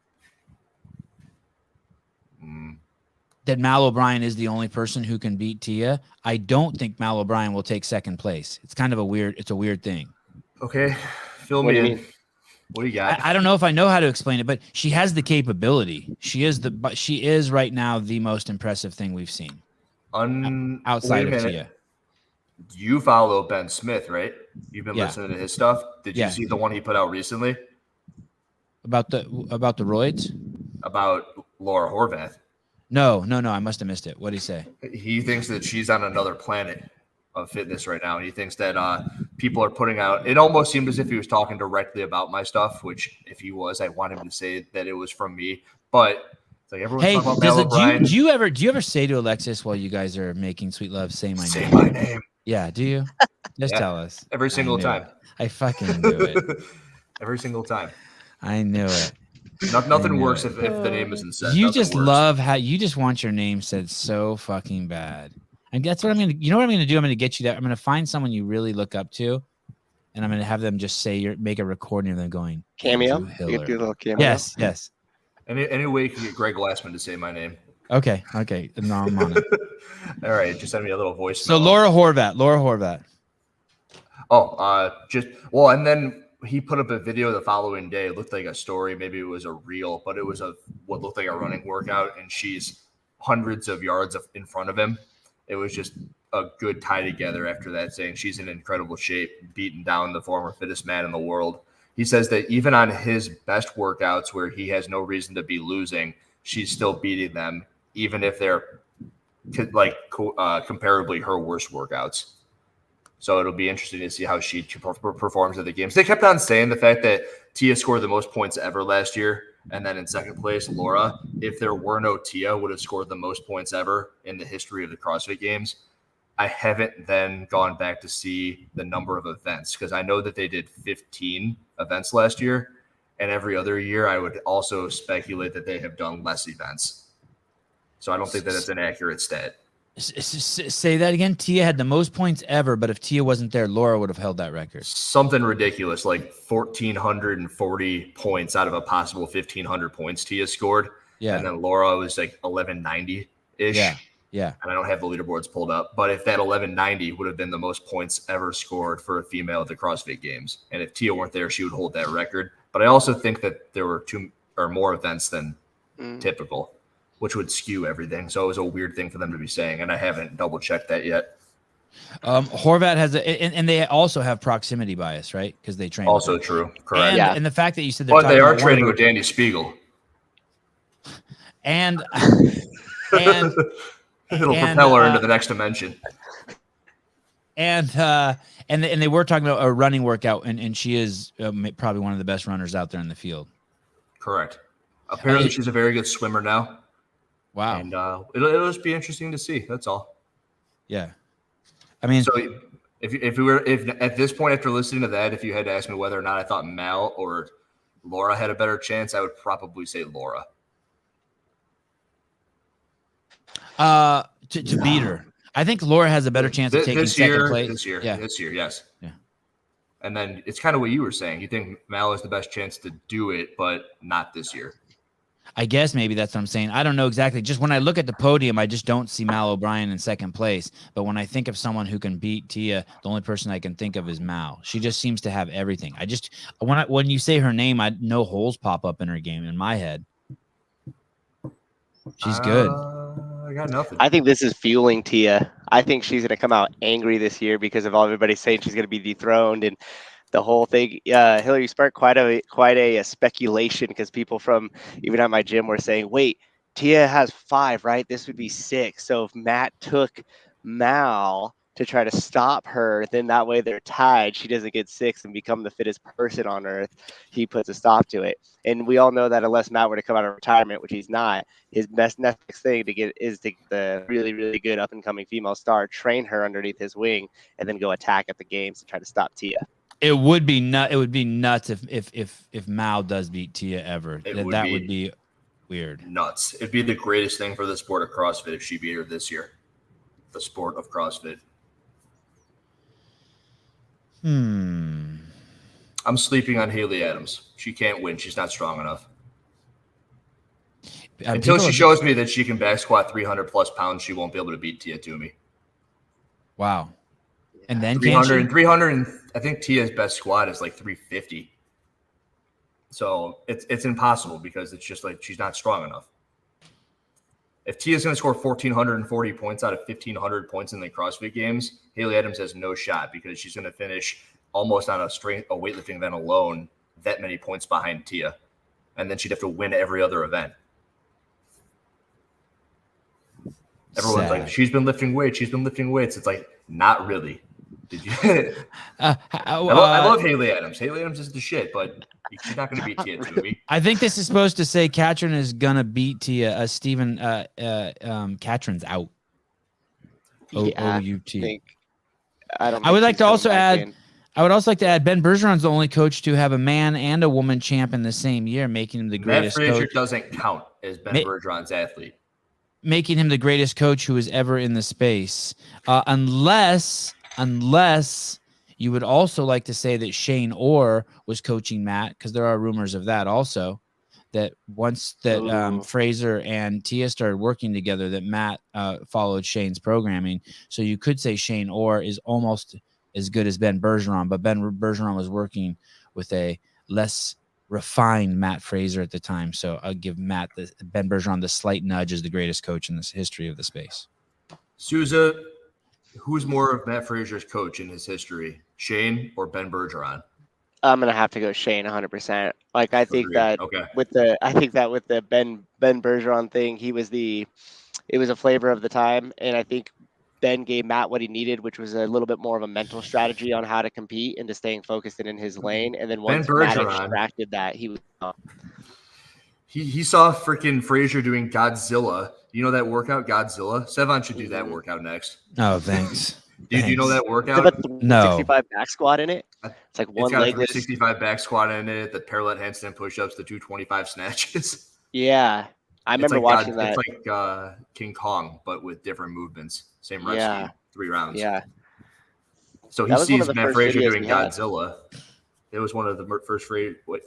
that Mal O'Brien is the only person who can beat Tia. I don't think Mal O'Brien will take second place. It's kind of a weird thing. Okay, fill me in. What do you got? I don't know if I know how to explain it, but she has the capability. She is right now the most impressive thing we've seen outside of Tia. You follow Ben Smith, right? You've been listening to his stuff. Did you see the one he put out recently about the roids? About Laura Horvath? No. I must have missed it. What did he say? He thinks that she's on another planet of fitness right now. And he thinks that people are putting out. It almost seemed as if he was talking directly about my stuff, which if he was, I want him to say that it was from me. But it's like everyone's talking about Mal O'Brien. Do you ever say to Alexis while you guys are making sweet love, say my name? Yeah, do you? Just tell us. Every single time. I fucking knew it. Every single time. I knew it. Nothing works if the name isn't said. You just love how you just want your name said so fucking bad. And that's what I'm gonna. You know what I'm gonna do? I'm gonna get you that. I'm gonna find someone you really look up to, and I'm gonna have them just say make a recording of them going cameo. You can do a little cameo. Yes. Any way you can get Greg Glassman to say my name. Okay. No, I'm on it. All right, just send me a little voice. So Laura Horvath. And then he put up a video the following day. It looked like a story, maybe it was a reel, but it was what looked like a running workout, and she's hundreds of yards in front of him. It was just a good tie together after that, saying she's in incredible shape, beating down the former fittest man in the world. He says that even on his best workouts where he has no reason to be losing, she's still beating them, even if they're comparably her worst workouts. So it'll be interesting to see how she performs at the games. They kept on saying the fact that Tia scored the most points ever last year, and then in second place, Laura, if there were no Tia, would have scored the most points ever in the history of the CrossFit Games. I haven't then gone back to see the number of events because I know that they did 15 events last year, and every other year I would also speculate that they have done less events. So I don't think that it's an accurate stat. Say that again. Tia had the most points ever, but if Tia wasn't there, Laura would have held that record. Something ridiculous, like 1,440 points out of a possible 1,500 points Tia scored. Yeah. And then Laura was like 1,190-ish. Yeah. And I don't have the leaderboards pulled up, but if that 1,190 would have been the most points ever scored for a female at the CrossFit Games, and if Tia weren't there, she would hold that record. But But I also think that there were 2 or more events than typical, which would skew everything. So it was a weird thing for them to be saying, and I haven't double checked that yet. Horvath has and they also have proximity bias, right? Because they train. Also true, correct. And the fact that you said they're But they are about training with Danny Spiegel, and it'll propel her into the next dimension. And they were talking about a running workout, and she is probably one of the best runners out there in the field. Correct. Apparently, she's a very good swimmer now. Wow. And it'll just be interesting to see. That's all. Yeah. I mean, so if at this point after listening to that, if you had to ask me whether or not I thought Mal or Laura had a better chance, I would probably say Laura. To beat her. I think Laura has a better chance of taking second place. This year, yes. Yeah. And then it's kind of what you were saying. You think Mal has the best chance to do it, but not this year. I guess maybe that's what I'm saying. I don't know exactly. Just when I look at the podium, I just don't see Mal O'Brien in second place. But when I think of someone who can beat Tia, the only person I can think of is Mal. She just seems to have everything. When you say her name, no holes pop up in her game in my head. She's good. I got nothing. I think this is fueling Tia. I think she's going to come out angry this year because of all everybody saying she's going to be dethroned and the whole thing. Hillary sparked quite a speculation because people from even at my gym were saying, wait, Tia has 5, right? This would be 6. So if Matt took Mal to try to stop her, then that way they're tied. She doesn't get 6 and become the fittest person on earth. He puts a stop to it. And we all know that unless Matt were to come out of retirement, which he's not, his best next thing to get is to get the really, really good up and coming female star, train her underneath his wing, and then go attack at the games to try to stop Tia. It would be nuts if Mao does beat Tia ever. That would be weird. Nuts. It'd be the greatest thing for the sport of CrossFit if she beat her this year. The sport of CrossFit. I'm sleeping on Haley Adams. She can't win. She's not strong enough. Until she shows me that she can back squat 300 plus pounds, she won't be able to beat Tia Toomey. Wow. And then 300, I think Tia's best squat is like 350. So it's impossible because it's just like she's not strong enough. If Tia's going to score 1,440 points out of 1,500 points in the CrossFit Games, Haley Adams has no shot because she's going to finish almost on a weightlifting event alone that many points behind Tia. And then she'd have to win every other event. Everyone's like, she's been lifting weights. It's like, not really. Did you? I love Haley Adams. Haley Adams is the shit, but she's not going to beat Tia Toomey. I think this is supposed to say Katrin is going to beat Tia. Stephen Katrin's out. O-U-T. I would like to also add Ben Bergeron's the only coach to have a man and a woman champ in the same year, making him the greatest coach. Matt Fraser doesn't count as Ben Bergeron's athlete. Making him the greatest coach who was ever in the space. Unless you would also like to say that Shane Orr was coaching Matt, because there are rumors of that also, that once that Fraser and Tia started working together, that Matt followed Shane's programming. So you could say Shane Orr is almost as good as Ben Bergeron, but Ben Bergeron was working with a less refined Matt Fraser at the time. So I'll give Ben Bergeron the slight nudge as the greatest coach in this history of the space. Souza, who's more of Matt Fraser's coach in his history, Shane or Ben Bergeron? I'm gonna have to go Shane 100%. Like I think that with the Ben Bergeron thing, it was a flavor of the time, and I think Ben gave Matt what he needed, which was a little bit more of a mental strategy on how to compete and to staying focused and in his lane. And then once Matt extracted that, he was he saw freaking Fraser doing Godzilla. You know that workout, Godzilla? Sevan should do that workout next. Oh, thanks. Do you know that workout? No. 65 back squat in it. It's like one leg. 365 back squat in it, the parallel handstand push-ups, the 225 snatches. Yeah. I remember watching that. It's like King Kong, but with different movements. Same rep 3 rounds. Yeah. So he sees Matt Fraser doing Godzilla. It was one of the first Fraser. What?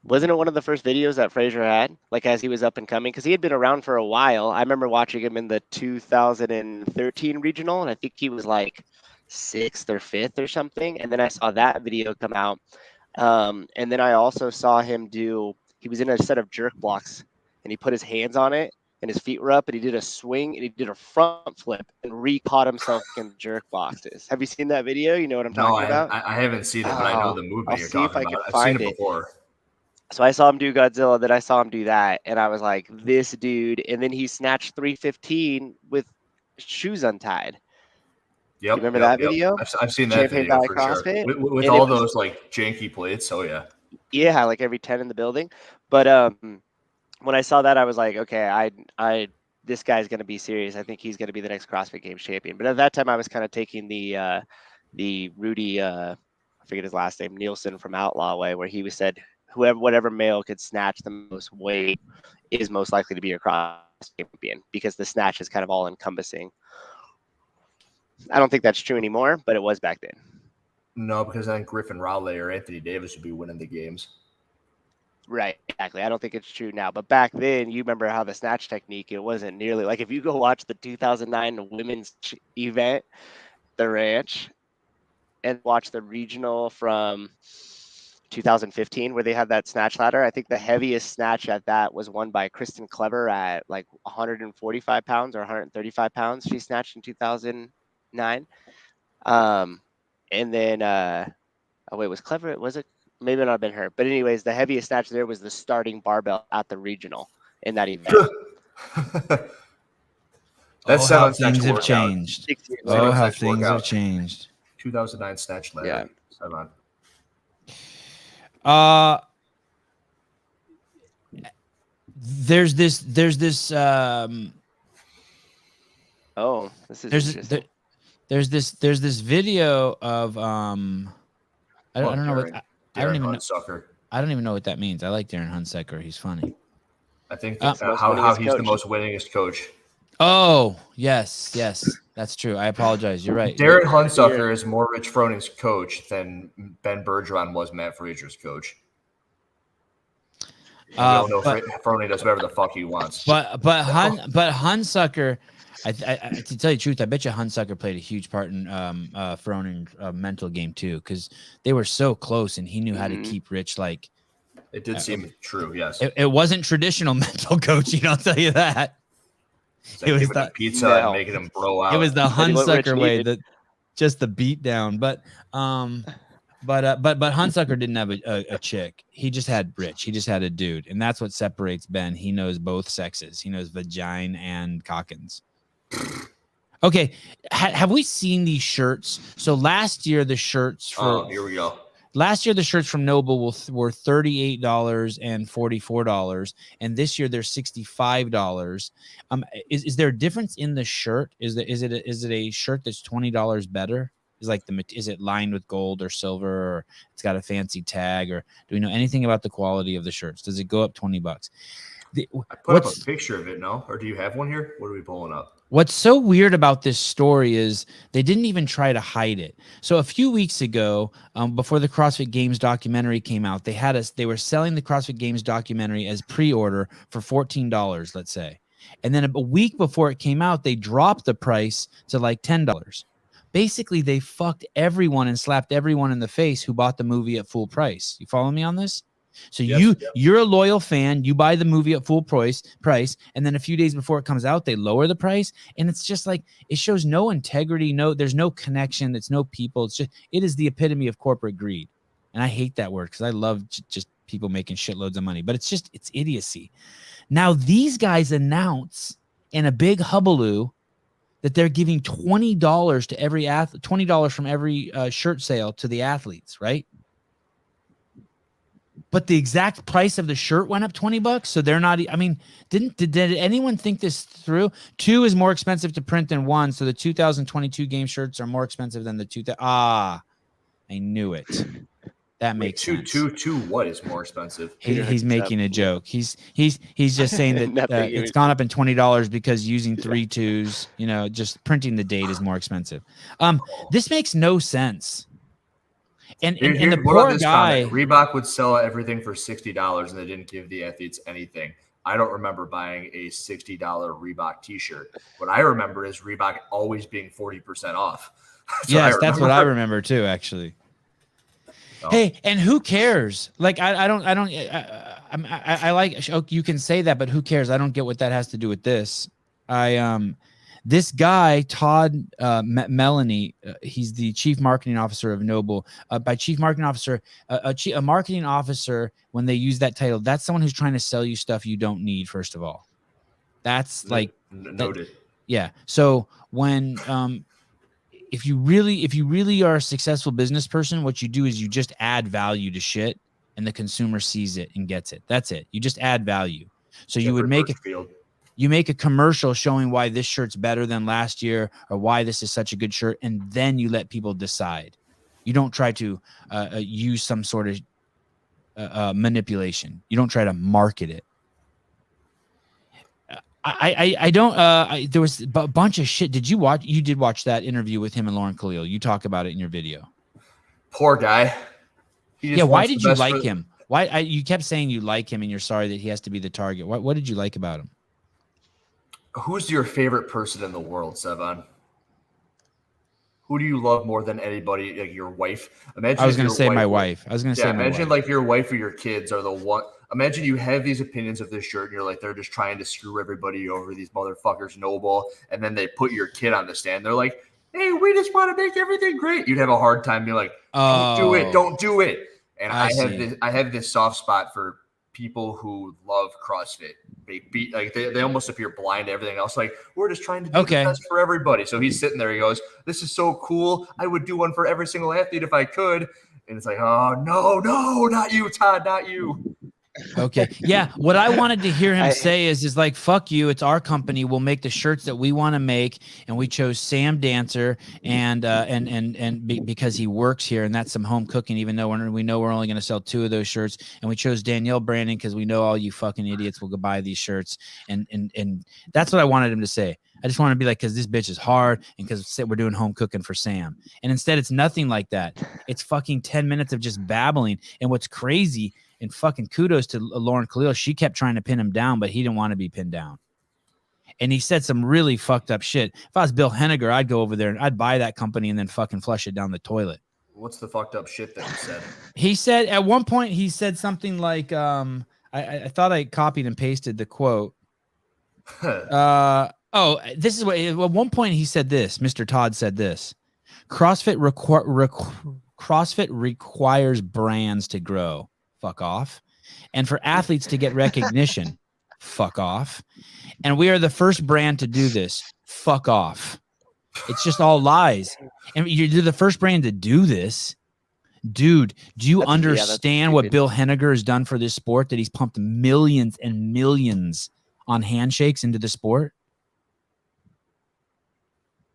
Wasn't it one of the first videos that Fraser had, like as he was up and coming? Because he had been around for a while. I remember watching him in the 2013 regional, and I think he was like 6th or 5th or something. And then I saw that video come out And then I also saw him he was in a set of jerk blocks and he put his hands on it and his feet were up and he did a swing and he did a front flip and re-caught himself in jerk boxes. Have you seen that video? You know what I'm No, talking about? I haven't seen it, but I know the movement I'll you're see if talking I can about. I've seen find it it. before. So I saw him do Godzilla, then I saw him do that, and I was like, this dude. And then he snatched 315 with shoes untied. Yep. You remember that video? I've seen that Champagne video Valley for CrossFit? sure. With And all those like janky plates. Oh yeah. Yeah, like every 10 in the building. But when I saw that, I was like, okay, this guy's gonna be serious. I think he's gonna be the next CrossFit Games champion. But at that time, I was kind of taking the Rudy, I forget his last name, Nielsen from Outlaw Way, where he said whatever male could snatch the most weight is most likely to be your CrossFit champion because the snatch is kind of all encompassing. I don't think that's true anymore, but it was back then. No, because then Griffin Rowley or Anthony Davis would be winning the games. Right, exactly. I don't think it's true now, but back then, you remember how the snatch technique, it wasn't nearly like if you go watch the 2009 women's event, the ranch, and watch the regional from 2015 where they had that snatch ladder. I think the heaviest snatch at that was won by Kristen Clever at like 145 pounds or 135 pounds. She snatched in 2009. And then, oh wait, was Clever? Was it? Maybe not have been her. But anyways, the heaviest snatch there was the starting barbell at the regional in that event. That's how things have changed. Oh, how things have changed. 2009 snatch ladder. Yeah. Sevan. There's this oh, this is interesting. there's this video of I don't know what I don't even know. Hunsucker. I don't even know what that means. I like Darren Hunsucker. He's funny. I think that's how he's the most winningest coach. Oh, yes, that's true. I apologize. You're right. Darren Hunsucker is more Rich Froning's coach than Ben Bergeron was Matt Fraser's coach. Froning does whatever the fuck he wants. But Hunsucker, to tell you the truth, I bet you Hunsucker played a huge part in Froning's mental game too, because they were so close and he knew how to keep Rich like. It did seem true, yes. It wasn't traditional mental coaching, I'll tell you that. Like it was the pizza and making him blow out. It was the Hunsucker way, just the beat down. But Hunsucker didn't have a chick. He just had Rich. He just had a dude, and that's what separates Ben. He knows both sexes. He knows vagina and cockins. Okay, have we seen these shirts? So last year the shirts for here we go. Last year the shirts from NoBull were $38 and $44, and this year they're $65. Is there a difference in the shirt? Is it a shirt that's $20 better? Is it lined with gold or silver, or it's got a fancy tag, or do we know anything about the quality of the shirts? Does it go up $20? I put up a picture of it, no? Or do you have one here? What are we pulling up? What's so weird about this story is they didn't even try to hide it. So a few weeks ago, before the CrossFit Games documentary came out, they were selling the CrossFit Games documentary as pre-order for $14, let's say. And then a week before it came out, they dropped the price to like $10. Basically, they fucked everyone and slapped everyone in the face who bought the movie at full price. You follow me on this? So you're a loyal fan. You buy the movie at full price, and then a few days before it comes out, they lower the price, and it's just like it shows no integrity. There's no connection. It's no people. It is the epitome of corporate greed, and I hate that word because I love just people making shitloads of money. But it's idiocy. Now these guys announce in a big hullabaloo that they're giving $20 to every athlete, $20 from every shirt sale to the athletes, right? But the exact price of the shirt went up $20. So they're not, I mean, did anyone think this through? 2 is more expensive to print than 1. So the 2022 game shirts are more expensive than the 2000. I knew it. That makes sense. Two, what is more expensive? He's making a joke. He's just saying that it's gone up in $20 because using 3 2s, just printing the date is more expensive. This makes no sense. And the poor guy, comment? Reebok would sell everything for $60 and they didn't give the athletes anything. I don't remember buying a $60 Reebok t-shirt. What I remember is Reebok always being 40% off. Yes, that's what I remember too, actually. Hey, and who cares? Like, I like, you can say that, but who cares? I don't get what that has to do with this. This guy, Todd Melanie, he's the chief marketing officer of NoBull. By chief marketing officer, a marketing officer, when they use that title, that's someone who's trying to sell you stuff you don't need, first of all. That's like noted. Yeah. So when if you really are a successful business person, what you do is you just add value to shit, and the consumer sees it and gets it. That's it. You just add value. So you would make a commercial showing why this shirt's better than last year, or why this is such a good shirt, and then you let people decide. You don't try to use some sort of manipulation. You don't try to market it. I don't. There was a bunch of shit. Did you watch? You did watch that interview with him and Lauren Khalil. You talk about it in your video. Poor guy. Yeah. Why did you like him? Why? You kept saying you like him and you're sorry that he has to be the target. What did you like about him? Who's your favorite person in the world, Sevan? Who do you love more than anybody? Like your wife? Imagine. I was going to say my wife. Imagine like your wife or your kids are the one. Imagine you have these opinions of this shirt, and you're like, they're just trying to screw everybody over, these motherfuckers, NoBull. And then they put your kid on the stand. They're like, hey, we just want to make everything great. You'd have a hard time being like, don't do it. And I have this soft spot for people who love CrossFit. They almost appear blind to everything else. Like, we're just trying to do the best for everybody. So he's sitting there. He goes, this is so cool. I would do one for every single athlete if I could. And it's like, oh, no, not you, Todd, not you. Okay. Yeah. What I wanted to hear him say is like, fuck you. It's our company. We'll make the shirts that we want to make. And we chose Sam Dancer because he works here, and that's some home cooking, even though we know we're only going to sell 2 of those shirts. And we chose Danielle Brandon because we know all you fucking idiots will go buy these shirts. And that's what I wanted him to say. I just want to be like, because this bitch is hard, and because we're doing home cooking for Sam. And instead, it's nothing like that. It's fucking 10 minutes of just babbling. And what's crazy, and fucking kudos to Lauren Khalil, she kept trying to pin him down, but he didn't want to be pinned down. And he said some really fucked up shit. If I was Bill Henniger, I'd go over there and I'd buy that company and then fucking flush it down the toilet. What's the fucked up shit that he said? He said at one point, he said something like, I thought I copied and pasted the quote. This is what, at one point he said this, Mr. Todd said this: CrossFit requires brands to grow. Fuck off. And for athletes to get recognition. Fuck off. And we are the first brand to do this. Fuck off. It's just all lies. And you're the first brand to do this. Dude, do you understand what Bill Henniger has done for this sport? That he's pumped millions and millions on handshakes into the sport?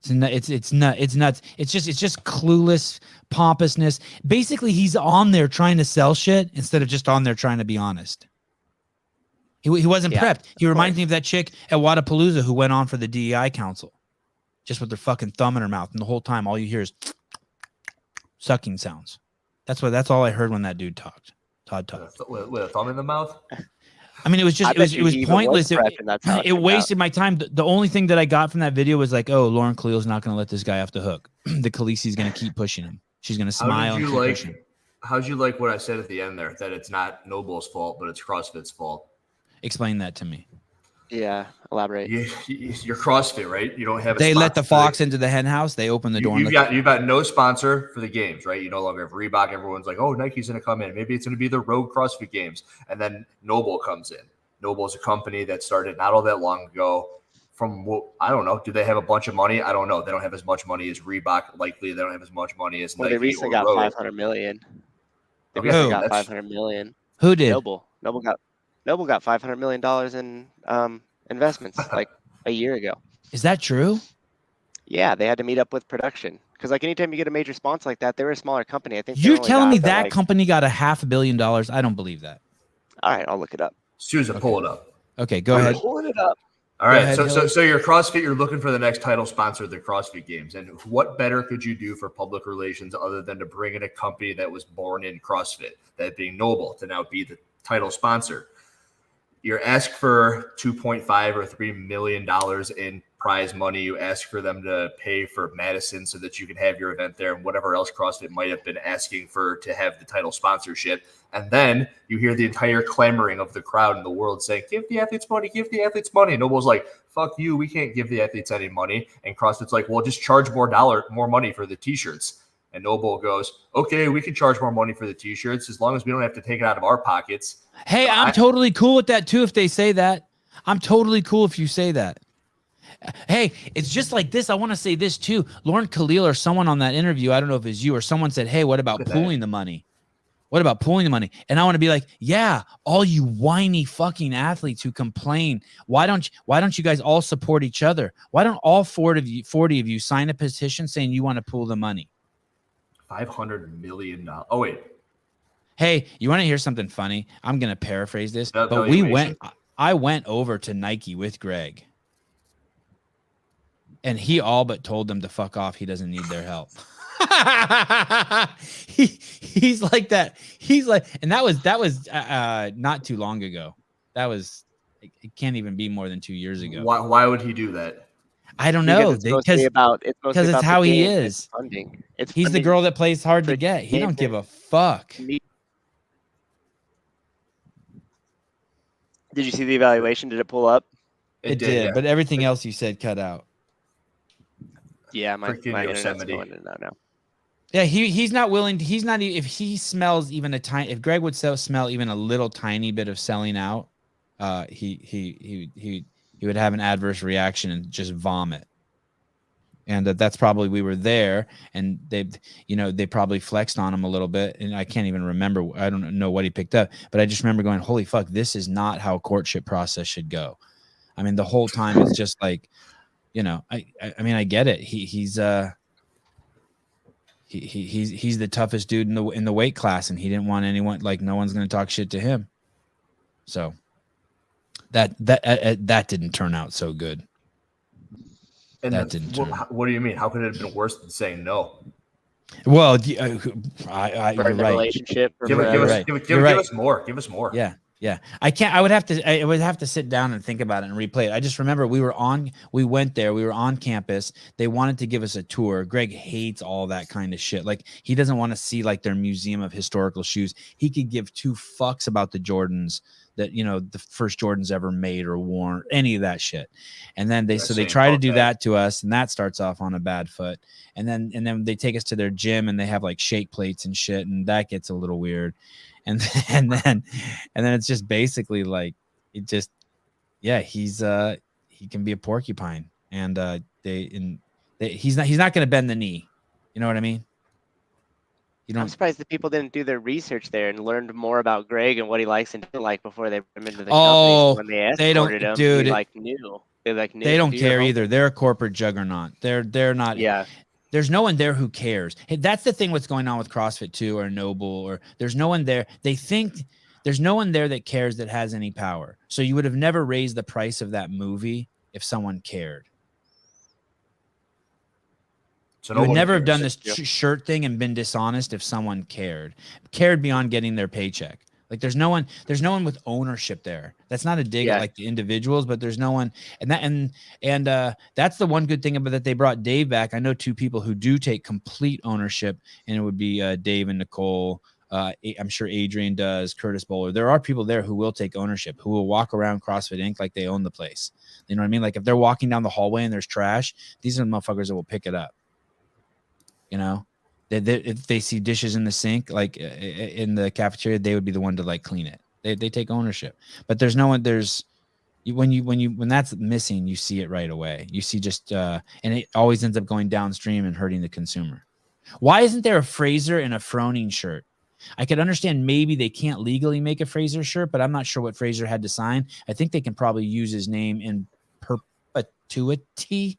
It's nuts. It's just clueless pompousness. Basically, he's on there trying to sell shit instead of just on there trying to be honest. He wasn't prepped. He reminds me of that chick at Wadapalooza who went on for the DEI council, just with their fucking thumb in her mouth, and the whole time all you hear is sucking sounds. That's all I heard when that dude talked. Todd talked with a thumb in the mouth. I mean, it was pointless. It wasted my time. The only thing that I got from that video was like, oh, Lauren Khalil's not going to let this guy off the hook. The Khaleesi's going to keep pushing him. She's going to smile and keep pushing. How'd you like what I said at the end there? That it's not NoBull's fault, but it's CrossFit's fault. Explain that to me. Yeah, elaborate. You're CrossFit, right? You don't have. They let the fox into the hen house. They open the door. You've got no sponsor for the games, right? You no longer have Reebok. Everyone's like, oh, Nike's going to come in. Maybe it's going to be the Rogue CrossFit Games, and then NoBull comes in. NoBull's a company that started not all that long ago. From what I don't know, do they have a bunch of money? I don't know. They don't have as much money as Reebok. Likely, they don't have as much money as Nike. They recently got $500 million. They recently got $500 million. Who did? NoBull got $500 million in investments like a year ago. Is that true? Yeah, they had to meet up with production because like anytime you get a major sponsor like that, they're a smaller company. I think you're telling me that company got $500 million. I don't believe that. All right, I'll look it up. Susan, pull it up. Okay, go ahead. Pulling it up. All right, so you're CrossFit. You're looking for the next title sponsor of the CrossFit Games, and what better could you do for public relations other than to bring in a company that was born in CrossFit, that being NoBull, to now be the title sponsor? You're asked for $2.5 or $3 million in prize money. You ask for them to pay for Madison so that you can have your event there and whatever else CrossFit might have been asking for to have the title sponsorship. And then you hear the entire clamoring of the crowd in the world saying, give the athletes money, give the athletes money. And NoBull's like, fuck you, we can't give the athletes any money. And CrossFit's like, well, just charge more money for the t-shirts. And NoBull goes, okay, we can charge more money for the t-shirts as long as we don't have to take it out of our pockets. Hey, I'm totally cool with that too if they say that. I'm totally cool if you say that. Hey, it's just like this. I want to say this too. Lauren Khalil or someone on that interview, I don't know if it's you or someone said, hey, what about pooling the money? What about pooling the money? And I want to be like, yeah, all you whiny fucking athletes who complain, why don't you guys all support each other? Why don't all 40 of you sign a petition saying you want to pool the money? $500 million. Oh, wait. Hey, you want to hear something funny? I'm going to paraphrase this, but I went over to Nike with Greg. And he all but told them to fuck off. He doesn't need their help. He's like that. He's like, and that was not too long ago. That was, it can't even be more than 2 years ago. Why would he do that? I don't know. Because it's how he is. It's funding. He's the girl that plays hard to get. He don't give a fuck. Did you see the evaluation? Did it pull up? It did, yeah. But everything else you said cut out. Yeah, my internet's Yosemite. going in now. Yeah, he's not willing. He's not. If he smells even a tiny, if Greg would smell even a little tiny bit of selling out, he would have an adverse reaction and just vomit. And that's probably, we were there, and they probably flexed on him a little bit, and I can't even remember. I don't know what he picked up, but I just remember going, "Holy fuck, this is not how a courtship process should go." I mean, the whole time it's just like, I mean, I get it. He's the toughest dude in the weight class, and he didn't want anyone, like, no one's going to talk shit to him. So that didn't turn out so good. And that didn't turn out. What do you mean? How could it have been worse than saying no? Well, you're right. Relationship. Give us more. Give us more. Yeah. I can't. I would have to sit down and think about it and replay it. I just remember we went there. We were on campus. They wanted to give us a tour. Greg hates all that kind of shit. Like, he doesn't want to see like their museum of historical shoes. He could give two fucks about the Jordans that, the first Jordans ever made or worn, any of that shit. And then they try to do that to us, and that starts off on a bad foot. And then they take us to their gym, and they have like shake plates and shit, and that gets a little weird. And then it's just basically like, he can be a porcupine, and he's not going to bend the knee. You know what I mean? I'm surprised that people didn't do their research there and learned more about Greg and what he likes and doesn't like before they put him into the company. So when they escorted him, dude, they don't care either. They're a corporate juggernaut. They're not. Yeah. There's no one there who cares. Hey, that's the thing. What's going on with CrossFit too, or NoBull, or there's no one there. They think there's no one there that cares, that has any power. So you would have never raised the price of that movie if someone cared. So you would never have done this shirt thing and been dishonest if someone cared beyond getting their paycheck. Like, there's no one with ownership there. That's not a dig at like the individuals, but there's no one. And that's the one good thing about that they brought Dave back. I know two people who do take complete ownership, and it would be Dave and Nicole. I'm sure Adrian does, Curtis Bowler. There are people there who will take ownership, who will walk around CrossFit Inc. like they own the place. You know what I mean? Like, if they're walking down the hallway and there's trash, these are the motherfuckers that will pick it up. If they see dishes in the sink, like in the cafeteria, they would be the one to like clean it. They take ownership. But there's no one. When that's missing, you see it right away. You see just and it always ends up going downstream and hurting the consumer. Why isn't there a Fraser and a Froning shirt? I could understand maybe they can't legally make a Fraser shirt, but I'm not sure what Fraser had to sign. I think they can probably use his name in perpetuity.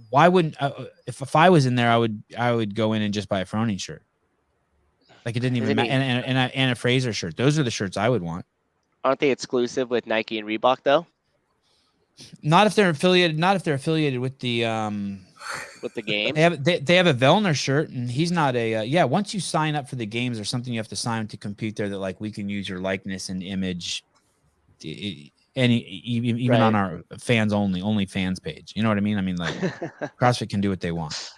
Why wouldn't if I was in there, I would go in and just buy a Froning shirt. Like, it didn't even matter, and a Fraser shirt. Those are the shirts I would want. Aren't they exclusive with Nike and Reebok though? Not if they're affiliated. Not if they're affiliated with the game. They have a Vellner shirt, and he's not a Once you sign up for the games or something, you have to sign to compete there. That like, we can use your likeness and image. even on our only fans page. You know what I mean? I mean, like CrossFit can do what they want.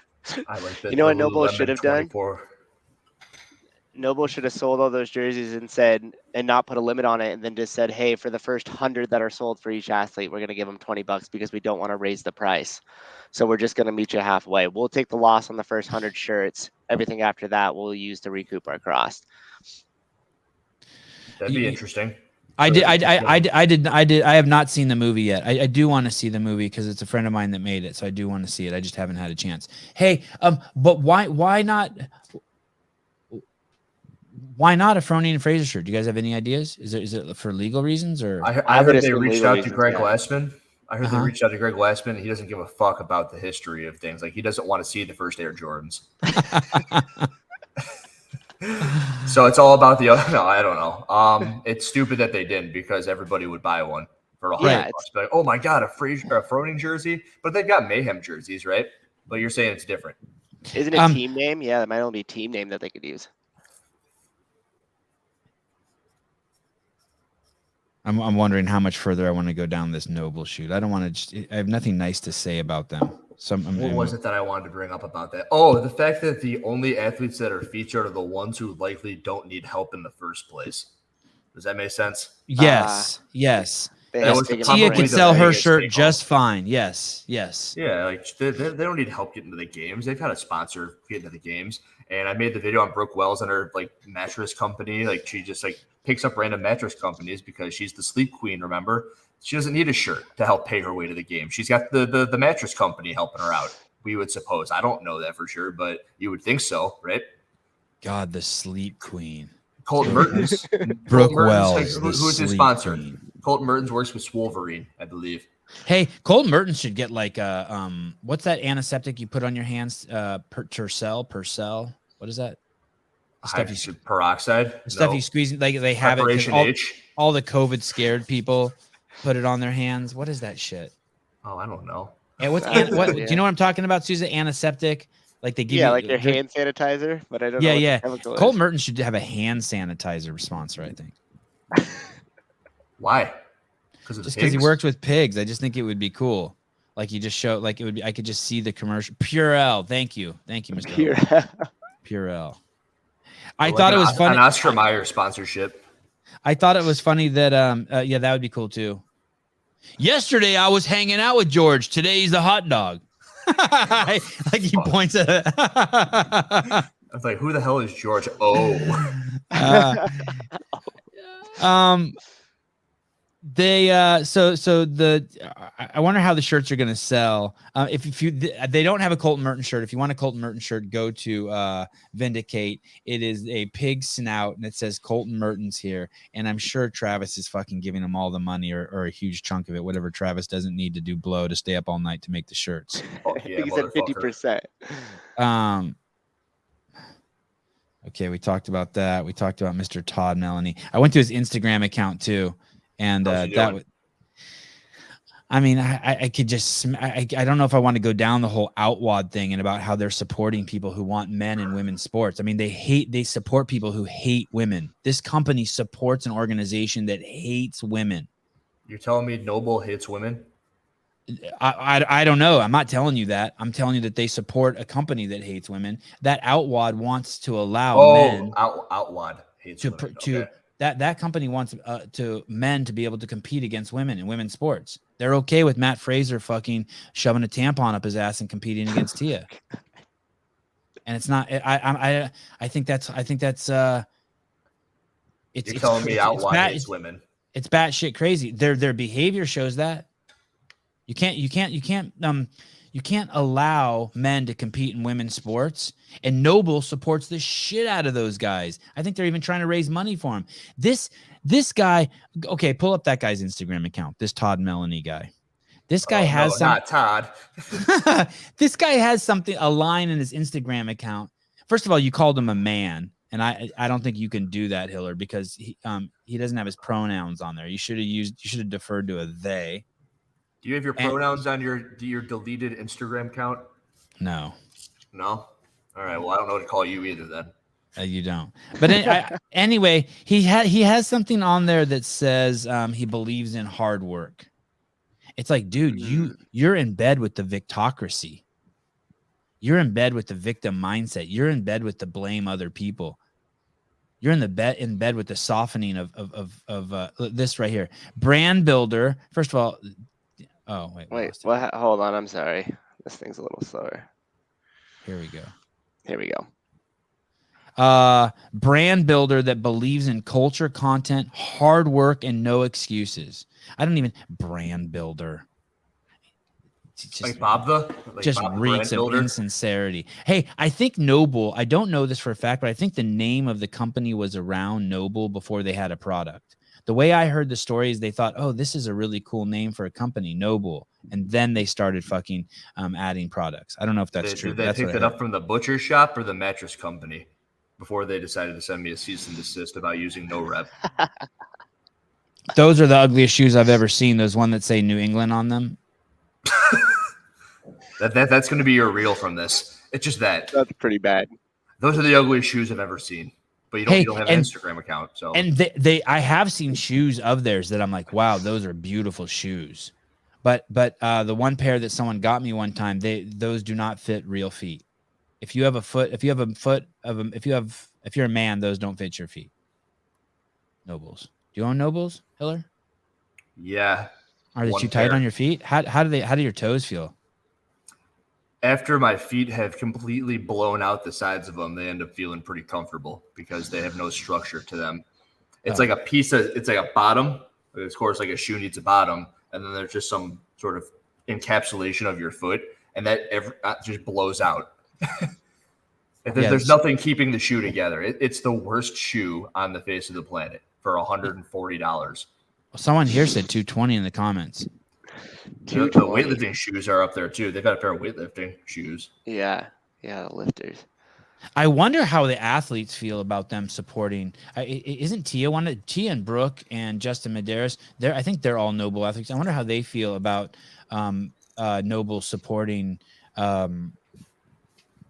I like that. You know what NoBull should have done? 24. NoBull should have sold all those jerseys and not put a limit on it, and then just said, hey, for the first 100 that are sold for each athlete, we're going to give them $20 because we don't want to raise the price. So we're just going to meet you halfway. We'll take the loss on the first 100 shirts. Everything after that we'll use to recoup our cost. That'd be interesting. I have not seen the movie yet. I do want to see the movie because it's a friend of mine that made it, so I do want to see it. I just haven't had a chance. Hey, but why not a Froning and Fraser shirt? Do you guys have any ideas? Is it for legal reasons or? I heard they reached out to Greg Glassman. I heard they reached out to Greg Glassman. He doesn't give a fuck about the history of things. Like he doesn't want to see the first Air Jordans. So it's all about the other. No, I don't know. It's stupid that they didn't because everybody would buy one for $100. Like, oh my god, a Froning jersey, but they've got Mayhem jerseys, right? But you're saying it's different. Isn't it team name? Yeah, that might only be team name that they could use. I'm wondering how much further I want to go down this NoBull shoot. I don't want to. I have nothing nice to say about them. What was it that I wanted to bring up about that? Oh, the fact that the only athletes that are featured are the ones who likely don't need help in the first place. Does that make sense? Yes. Yes. Tia could sell her shirt just fine. Yes. Yes. Yeah, like they don't need help getting to the games. They've got a sponsor getting to the games. And I made the video on Brooke Wells and her like mattress company. Like she just like picks up random mattress companies because she's the sleep queen. Remember, she doesn't need a shirt to help pay her way to the game. She's got the mattress company helping her out. We would suppose. I don't know that for sure, but you would think so, right? God, the sleep queen. Colten Mertens. Brooke Wells. Who's his sponsor? Colten Mertens works with Wolverine, I believe. Hey, Colten Mertens should get like a what's that antiseptic you put on your hands? Percel. What is that? Peroxide. The stuff you squeeze, like they have it. All the COVID scared people put it on their hands. What is that shit? Oh, I don't know. And what? Do you know what I'm talking about, Susan? Antiseptic. Like they give you like their hand sanitizer, but I don't know. Yeah. Colten Mertens should have a hand sanitizer sponsor, I think. Why? Just because he works with pigs. I just think it would be cool. Like you just show, like it would be. I could just see the commercial. Purell. Thank you, Mr. Purell. I thought it was funny. An Oscar Mayer sponsorship. I thought it was funny that that would be cool too. Yesterday I was hanging out with George. Today he's a hot dog. Like he points at it. I was like, who the hell is George? They I wonder how the shirts are going to sell. They don't have a Colten Mertens shirt. If you want a Colten Mertens shirt, go to Vindicate. It is a pig snout and it says Colten Mertens here. And I'm sure Travis is fucking giving them all the money or a huge chunk of it, whatever Travis doesn't need to do blow to stay up all night to make the shirts. I think he said 50%. Okay, we talked about that. We talked about Mr. Todd Melanie. I went to his Instagram account too. And that would, I mean, I could just, I don't know if I want to go down the whole outward thing and about how they're supporting people who want men and women's sports. I mean, they support people who hate women. This company supports an organization that hates women. You're telling me NoBull hates women? I don't know. I'm not telling you that. I'm telling you that they support a company that hates women. That outwad wants to allow men. Outwad hates women. That company wants men to be able to compete against women in women's sports. They're okay with Matt Fraser fucking shoving a tampon up his ass and competing against Tia. And it's not. I think that's. You're telling me outwad hates women. It's batshit crazy. Their behavior shows that. You can't allow men to compete in women's sports, and NoBull supports the shit out of those guys. I think they're even trying to raise money for him. This guy, okay, pull up that guy's Instagram account. This Todd Melanie guy. This guy not Todd. This guy has a line in his Instagram account. First of all, you called him a man, and I don't think you can do that, Hiller, because he doesn't have his pronouns on there. You should have deferred to a they. Do you have your pronouns on your deleted Instagram account? No. No? All right. Well, I don't know what to call you either then. You don't. But anyway, he has something on there that says he believes in hard work. It's like, dude, you're in bed with the victocracy. You're in bed with the victim mindset. You're in bed with the blame other people. You're in bed with the softening of this right here. Brand builder. First of all, wait, what? Hold on, I'm sorry. This thing's a little slower. Here we go. Here we go. Brand builder that believes in culture, content, hard work, and no excuses. Brand builder. Just, like Bob just Bob reeks of insincerity. Hey, I think NoBull, I don't know this for a fact, but I think the name of the company was around NoBull before they had a product. The way I heard the story is they thought, oh, this is a really cool name for a company, NoBull. And then they started fucking adding products. I don't know if that's true. They picked it up from the butcher shop or the mattress company before they decided to send me a cease and desist about using no rep. Those are the ugliest shoes I've ever seen. Those one that say New England on them. That's going to be your reel from this. It's just that. That's pretty bad. Those are the ugliest shoes I've ever seen. But you don't have an Instagram account, so. And I have seen shoes of theirs that I'm like, wow, those are beautiful shoes. But the one pair that someone got me one time, those do not fit real feet. If you're a man, those don't fit your feet. NoBulls. Do you own NoBulls, Hiller? Yeah. Are they too tight on your feet? How do your toes feel? After my feet have completely blown out the sides of them, they end up feeling pretty comfortable because they have no structure to them. It's like it's like a bottom. Of course, like a shoe needs a bottom, and then there's just some sort of encapsulation of your foot, and that just blows out. There's nothing keeping the shoe together. It's the worst shoe on the face of the planet for $140. Well, someone here said 220 in the comments. The weightlifting shoes are up there too. They've got a pair of weightlifting shoes. Yeah, the lifters. I wonder how the athletes feel about them supporting. Isn't Tia Tia and Brooke and Justin Medeiros? I think they're all NoBull athletes. I wonder how they feel about NoBull supporting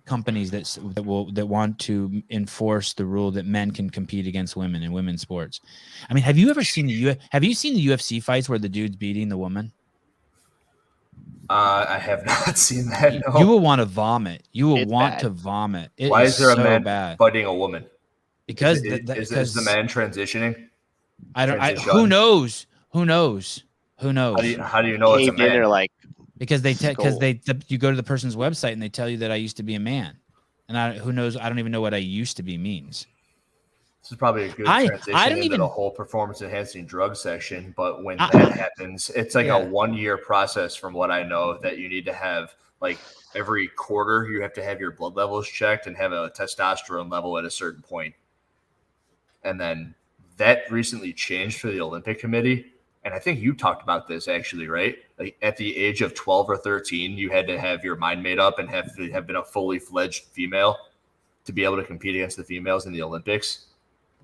companies that want to enforce the rule that men can compete against women in women's sports. I mean, have you seen the UFC fights where the dude's beating the woman? I have not seen that. No. You will want to vomit. You will want to vomit. Why is there a man fighting a woman? Because is the man transitioning? Who knows? Who knows? How do you know it's a man? Because you go to the person's website and they tell you that I used to be a man, and who knows? I don't even know what I used to be means. This is probably a good transition into the whole performance-enhancing drug section. But when that happens, it's like a 1-year process, from what I know, that you need to have like every quarter. You have to have your blood levels checked and have a testosterone level at a certain point. And then that recently changed for the Olympic Committee. And I think you talked about this actually, right? Like at the age of 12 or 13, you had to have your mind made up and have been a fully fledged female to be able to compete against the females in the Olympics.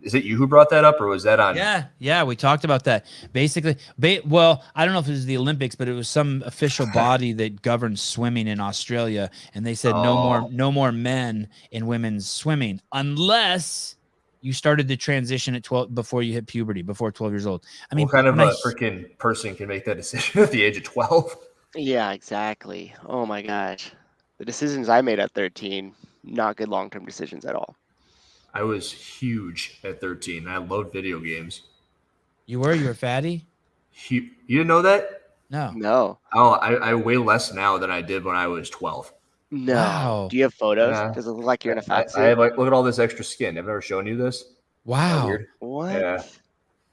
Is it you who brought that up, or was that on? Yeah, we talked about that. Basically, well, I don't know if it was the Olympics, but it was some official body that governs swimming in Australia, and they said no more men in women's swimming unless you started the transition at 12 before you hit puberty, before 12 years old. I mean, what kind of a freaking person can make that decision at the age of 12? Yeah, exactly. Oh my gosh, the decisions I made at 13, not good long-term decisions at all. I was huge at 13. I loved video games. You were fatty? You didn't know that? No. Oh, I weigh less now than I did when I was 12. No. Wow. Do you have photos? Does it look like you're in a fat suit? I have look at all this extra skin. I've never shown you this. Wow. What? Yeah.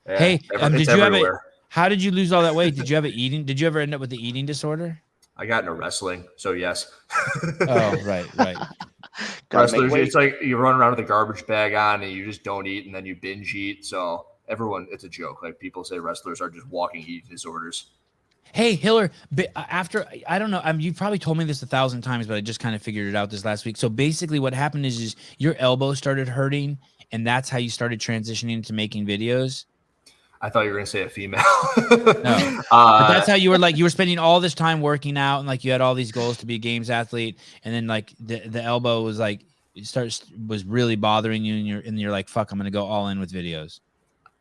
Hey, did you everywhere. How did you lose all that weight? Did you ever end up with the eating disorder? I got into wrestling, so yes. Oh, right. Wrestlers, it's like you run around with a garbage bag on and you just don't eat, and then you binge eat. So it's a joke. Like people say wrestlers are just walking eating disorders. Hey, Hiller, I don't know. You've probably told me this 1,000 times, but I just kind of figured it out this last week. So basically what happened is your elbow started hurting, and that's how you started transitioning into making videos. I thought you were going to say a female. No. But that's how you were spending all this time working out, and like you had all these goals to be a games athlete. And then like the elbow was like, was really bothering you, and you're like, fuck, I'm gonna go all in with videos?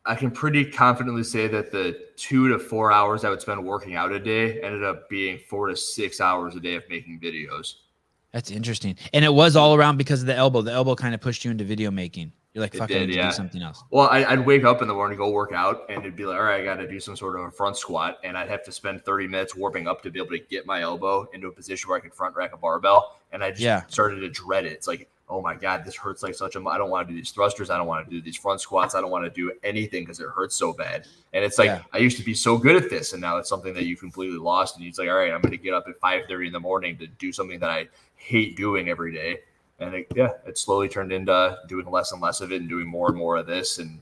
I can pretty confidently say that the 2 to 4 hours I would spend working out a day ended up being 4 to 6 hours a day of making videos. That's interesting. And it was all around because of the elbow. The elbow kind of pushed you into video making. You're like, fuck, I need to do something else. Well, I'd wake up in the morning, go work out, and it'd be like, all right, I got to do some sort of a front squat. And I'd have to spend 30 minutes warming up to be able to get my elbow into a position where I could front rack a barbell. And I just started to dread it. It's like, oh my God, this hurts like such a, I don't want to do these thrusters. I don't want to do these front squats. I don't want to do anything because it hurts so bad. And it's like, I used to be so good at this. And now it's something that you completely lost. And it's like, all right, I'm going to get up at 5:30 in the morning to do something that I hate doing every day. And it slowly turned into doing less and less of it and doing more and more of this and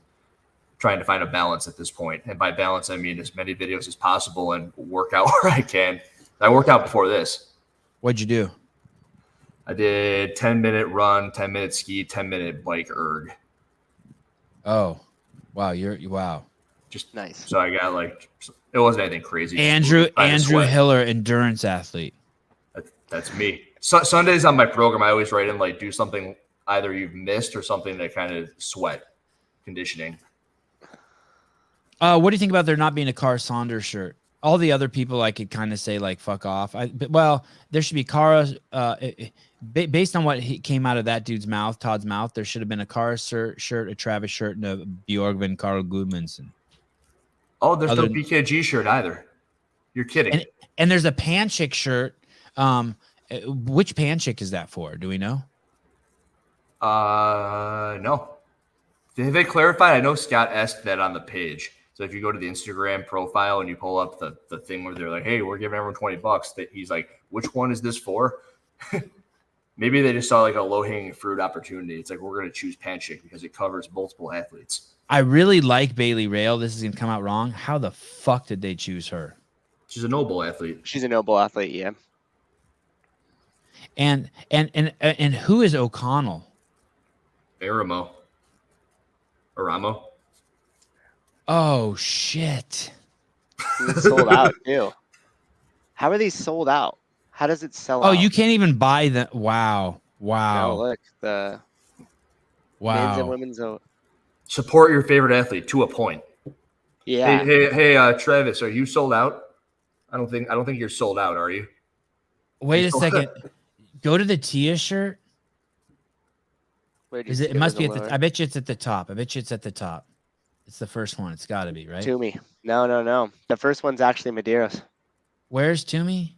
trying to find a balance at this point. And by balance, I mean as many videos as possible and work out where I can. I worked out before this. What'd you do? I did 10-minute run, 10-minute ski, 10-minute bike erg. Oh, wow. Wow. Just nice. So I got like, it wasn't anything crazy. Andrew Hiller, endurance athlete. That's me. Sundays on my program, I always write in like do something either you've missed or something that kind of sweat conditioning. What do you think about there not being a Cara Saunders shirt? All the other people I could kind of say like fuck off. There should be Cara. Based on what came out of that dude's mouth, Todd's mouth, there should have been a Cara shirt, a Travis shirt, and a Bjorgvin Carl Gudmundsson. Oh, there's no BKG shirt either. You're kidding. And there's a Panchik shirt. Which Panchik is that for? Do we know? No. Have they clarified? I know Scott asked that on the page. So if you go to the Instagram profile and you pull up the thing where they're like, hey, we're giving everyone $20, that he's like, which one is this for? Maybe they just saw like a low-hanging fruit opportunity. It's like, we're going to choose Panchik because it covers multiple athletes. I really like Bailey Rail. This is going to come out wrong. How the fuck did they choose her? She's a NoBull athlete. She's a NoBull athlete, yeah. And who is O'Connell? Aramo. Oh shit! It's sold out too. How are these sold out? How does it sell out? Oh, you can't even buy them. Wow. No, look, the men's and women's. Support your favorite athlete to a point. Yeah. Hey, Travis, are you sold out? I don't think you're sold out, are you? Wait a second. Go to the Tia shirt. Is it? It must be at the. I bet you it's at the top. It's the first one. It's got to be, right? Toomey. No. The first one's actually Medeiros. Where's Toomey?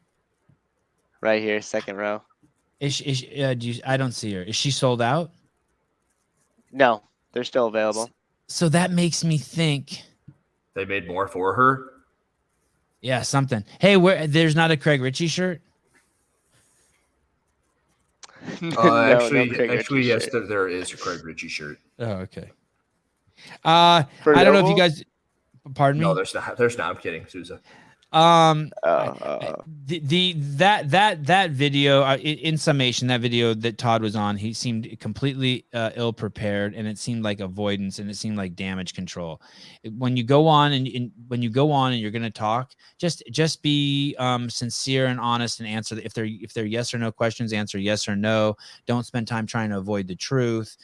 Right here, second row. I don't see her. Is she sold out? No, they're still available. So that makes me think they made more for her. Yeah, something. Hey, there's not a Craig Ritchie shirt? Actually, yes, there is a Craig Ritchie shirt. Oh, okay. I don't know if you guys. Pardon me. No, there's not. I'm kidding, Sousa. That video, in summation, that video that Todd was on, he seemed completely ill prepared, and it seemed like avoidance, and it seemed like damage control. When you go on and you're going to talk, just be sincere and honest and answer. If they're yes or no questions, answer yes or no. Don't spend time trying to avoid the truth.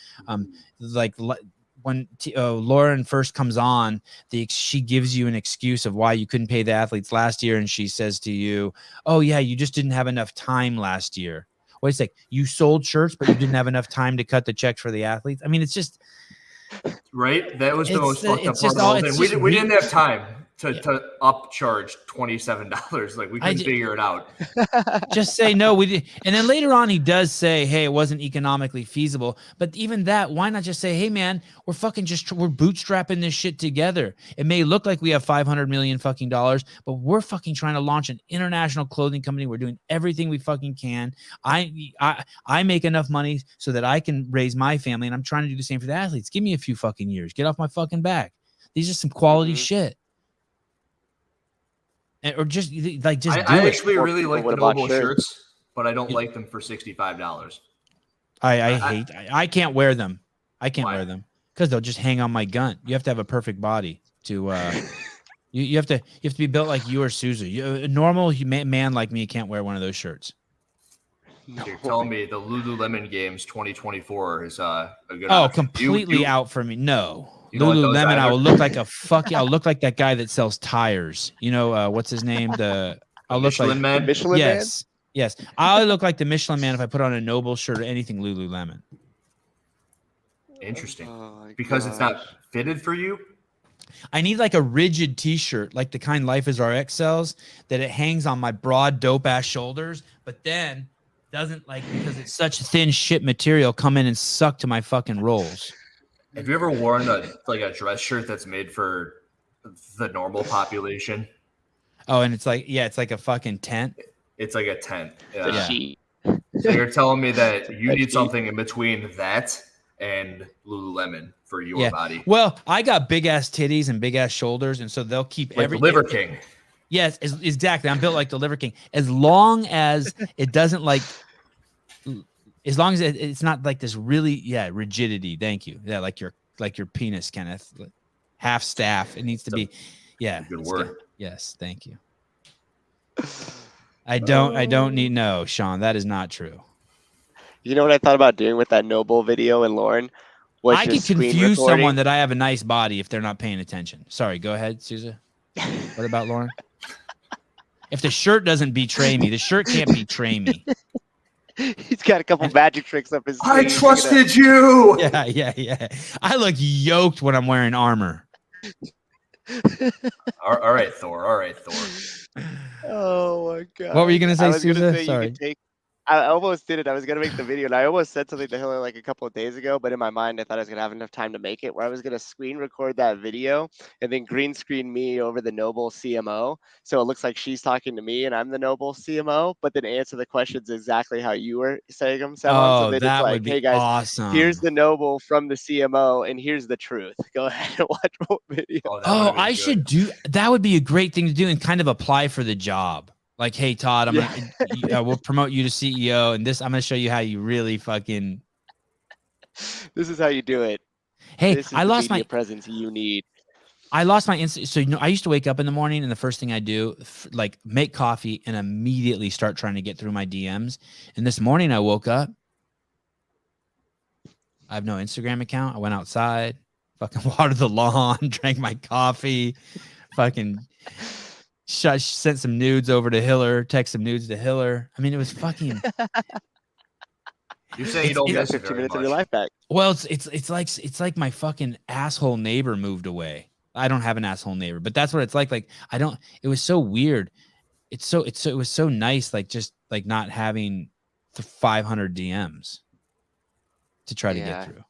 When Lauren first comes on, she gives you an excuse of why you couldn't pay the athletes last year, and she says to you, "Oh yeah, you just didn't have enough time last year." Wait a sec, you sold shirts, but you didn't have enough time to cut the checks for the athletes. I mean, it's just right. That was the most fucked up part. We didn't have time to upcharge $27. Like we couldn't figure it out. Just say no. We did, and then later on he does say, "Hey, it wasn't economically feasible." But even that, why not just say, "Hey, man, we're bootstrapping this shit together. It may look like we have $500 million fucking dollars, but we're fucking trying to launch an international clothing company. We're doing everything we fucking can. I make enough money so that I can raise my family, and I'm trying to do the same for the athletes. Give me a few fucking years. Get off my fucking back. These are some quality shit." Or just do it. I actually really like the NoBull shirts, but I don't like them for $65. I can't wear them. I can't wear them because they'll just hang on my gun. You have to have a perfect body to. You have to be built like you or Suzu. A normal man like me can't wear one of those shirts. So you're telling me the Lululemon Games 2024 is a good Oh, option. completely out for me. No. You don't want those Lululemon, I either? will look like I'll look like that guy that sells tires. You know, what's his name? I'll look Michelin like Man? The Michelin Man? Yes. I'll look like the Michelin Man if I put on a NoBull shirt or anything Lululemon. Interesting. Oh, Because it's not fitted for you? I need like a rigid t-shirt, like the kind Life is RX sells, that it hangs on my broad dope ass shoulders, but then doesn't, like, because it's such thin shit material, come in and suck to my fucking rolls. Have you ever worn a dress shirt that's made for the normal population? Oh, and it's like a fucking tent. It's like a tent. The Yeah. sheet. So you're telling me that you need something in between that and Lululemon for your body. Well, I got big ass titties and big ass shoulders, and so they'll keep Like the Liver King. Yes, exactly. I'm built like the Liver King. As long as it doesn't as long as it's not like this really rigidity. Thank you. Yeah, like your penis, Kenneth. Half staff. It needs to be. Yeah. Good word. Yes, thank you. I don't need Sean. That is not true. You know what I thought about doing with that NoBull video and Lauren? I could confuse someone that I have a nice body if they're not paying attention. Sorry, go ahead, Susan. What about Lauren? If the shirt doesn't betray me, the shirt can't betray me. He's got a couple magic tricks up his sleeve. I trusted you. Yeah. I look yoked when I'm wearing armor. All right, Thor. Oh my god. What were you gonna say, Susan? Sorry. I almost did it. I was going to make the video, and I almost said something to Hiller like a couple of days ago, but in my mind, I thought I was going to have enough time to make it, where I was going to screen record that video and then green screen me over the NoBull CMO. So it looks like she's talking to me and I'm the NoBull CMO, but then answer the questions exactly how you were saying them. Oh, so that it's like, would be hey guys, awesome. Here's the NoBull from the CMO, and here's the truth. Go ahead and watch what video. That would be a great thing to do and kind of apply for the job. Like, hey, Todd, we'll promote you to CEO, and I'm going to show you how you really fucking. This is how you do it. Hey, I lost my presence you need. I lost my instant. So, I used to wake up in the morning, and the first thing I do, like, make coffee and immediately start trying to get through my DMs. And this morning I woke up. I have no Instagram account. I went outside, fucking watered the lawn, drank my coffee, fucking. Sent some nudes over to Hiller, text some nudes to Hiller. I mean, it was fucking. You're saying you don't miss 15 minutes of your life back. Well, it's like my fucking asshole neighbor moved away. I don't have an asshole neighbor, but that's what it's like. Like, I don't. It was so weird. It was so nice. Like, just like not having 500 DMs to try to get through.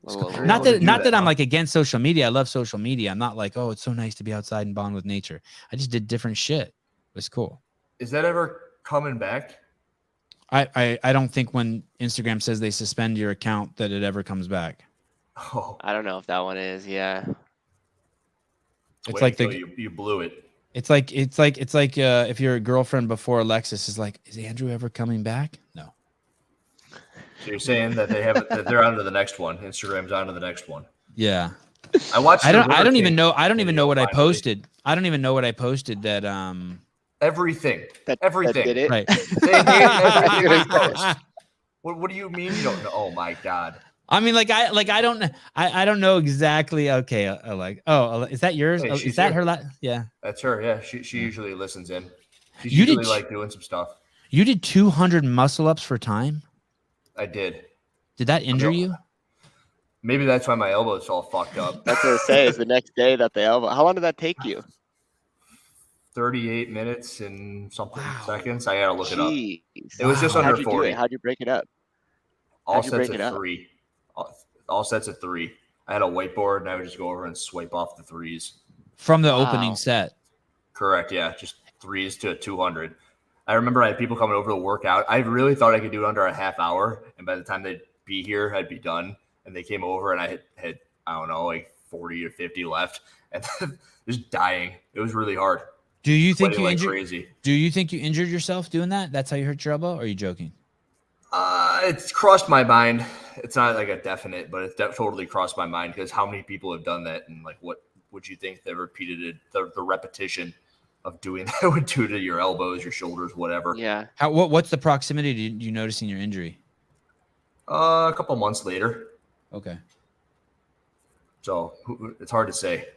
Not that I'm like against social media. I love social media. I'm not like, oh, it's so nice to be outside and bond with nature. I just did different shit. It was cool. Is that ever coming back? I don't think when Instagram says they suspend your account that it ever comes back. Oh, I don't know if that one is. Yeah. It's like you blew it. It's like if your girlfriend before Alexis is like, is Andrew ever coming back? No. So you're saying that they're on to the next one. Instagram's on to the next one. Yeah. I watched. I don't even know what I posted. I don't even know what I posted that everything. That Everything. did it. Right. They hate everything they post. What do you mean you don't know? Oh my god. I mean, I don't know exactly. Okay, is that yours? Hey, Is that her? Yeah. That's her. Yeah, she usually listens in. She's usually like doing some stuff. You did 200 muscle ups for time. I did. Did that injure you? Maybe that's why my elbow is all fucked up. That's what I say. Is the next day that the elbow. How long did that take you? 38 minutes and something seconds. I gotta look it up. It was just How'd under you 40. do it? How'd you break it up? All sets of 3. All sets of 3. I had a whiteboard and I would just go over and swipe off the 3s. From the opening set. Correct. Yeah. Just 3s to 200. I remember I had people coming over to work out. I really thought I could do it under a half hour. And by the time they'd be here, I'd be done. And they came over and I had I don't know, like 40 or 50 left. And just dying. It was really hard. Do you think you injured? Crazy. Do you think you injured yourself doing that? That's how you hurt your elbow? Or are you joking? It's crossed my mind. It's not like a definite, but it's totally crossed my mind because how many people have done that and like what would you think they repeated it, the repetition? of doing that would do to your elbows, your shoulders, whatever. Yeah. What's the proximity to you noticing your injury? A couple months later. Okay. So it's hard to say.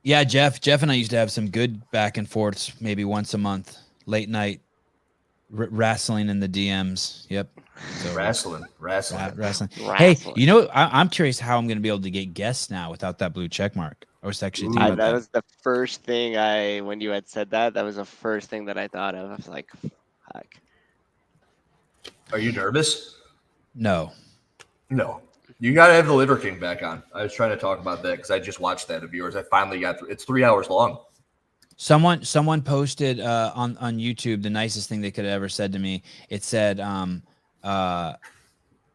Yeah, Jeff and I used to have some good back and forths, maybe once a month, late night wrestling in the DMs. Yep. So, Wrestling. Hey, you know, I'm curious how I'm going to be able to get guests now without that blue check mark. I was actually thinking about that was the first thing when you had said that was the first thing that I thought of. I was like, fuck. Are you nervous? No. You got to have the Liver King back on. I was trying to talk about that because I just watched that of yours. I finally got it's 3 hours long. Someone posted on YouTube the nicest thing they could have ever said to me. It said,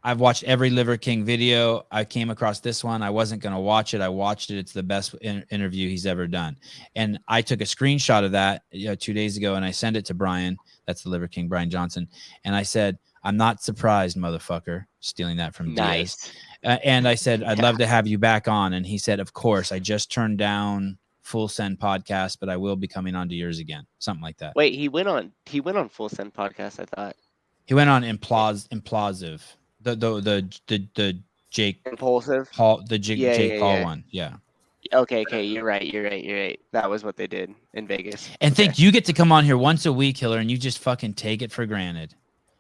I've watched every Liver King video. I came across this one. I wasn't going to watch it. I watched it. It's the best interview he's ever done. And I took a screenshot of that 2 days ago and I sent it to Brian. That's the Liver King, Brian Johnson. And I said, I'm not surprised, motherfucker, stealing that from nice. And I said, I'd love to have you back on. And he said, of course, I just turned down Full Send Podcast, but I will be coming on to yours again. Something like that. Wait, he went on Full Send Podcast, I thought. He went on Implosive. The Jake Impulsive Paul, the Jake Paul one. Yeah. Okay, you're right. That was what they did in Vegas. And think you get to come on here once a week, Hiller, and you just fucking take it for granted.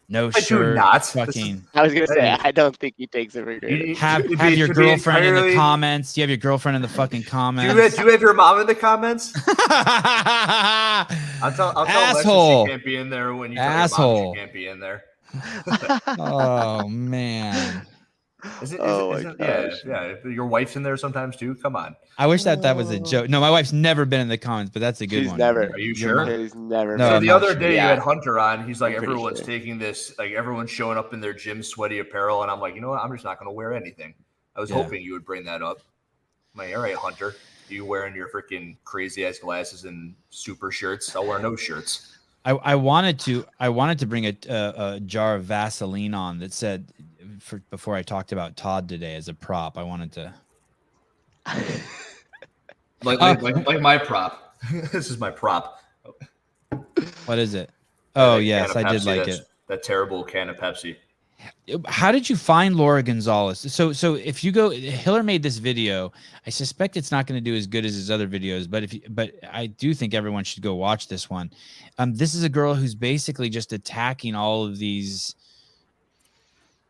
No I shirt. do not. Fucking. I was gonna say I don't think he takes it for granted. Have your girlfriend in the comments. Do you have your girlfriend in the fucking comments? Do you have your mom in the comments? I'll tell Alexis she can't be in there when you tell your mom she can't be in there. Oh man. Yeah. Your wife's in there sometimes too. Come on. I wish that was a joke. No, my wife's never been in the comments, but that's a good one. Never. Are you sure? She's never. No, so the other day you had Hunter on. He's like, I'm everyone's taking this, like everyone's showing up in their gym sweaty apparel, and I'm like, you know what? I'm just not going to wear anything. I was hoping you would bring that up. I'm like, all right, Hunter, you wearing your freaking crazy ass glasses and super shirts? I'll wear no shirts. I wanted to bring a jar of Vaseline on that said before I talked about Todd today as a prop. I wanted to like my prop. This is my prop. What is it? Oh yes, I did like it. That terrible can of Pepsi. How did you find Laura Gonzalez? So if you go, Hiller made this video. I suspect it's not going to do as good as his other videos, but I do think everyone should go watch this one. This is a girl who's basically just attacking all of these.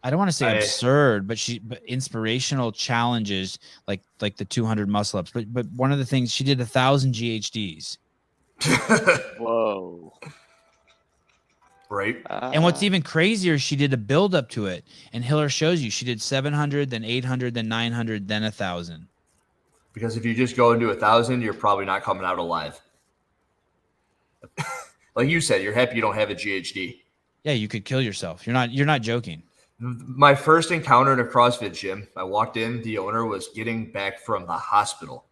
I don't want to say absurd, but inspirational challenges like the 200 muscle ups. But one of the things she did 1,000 GHDs. Whoa. Right. And what's even crazier, she did a build up to it. And Hiller shows you she did 700, then 800, then 900, then 1,000. Because if you just go into 1,000, you're probably not coming out alive. Like you said, you're happy you don't have a GHD. Yeah, you could kill yourself. You're not joking. My first encounter in a CrossFit gym, I walked in, the owner was getting back from the hospital.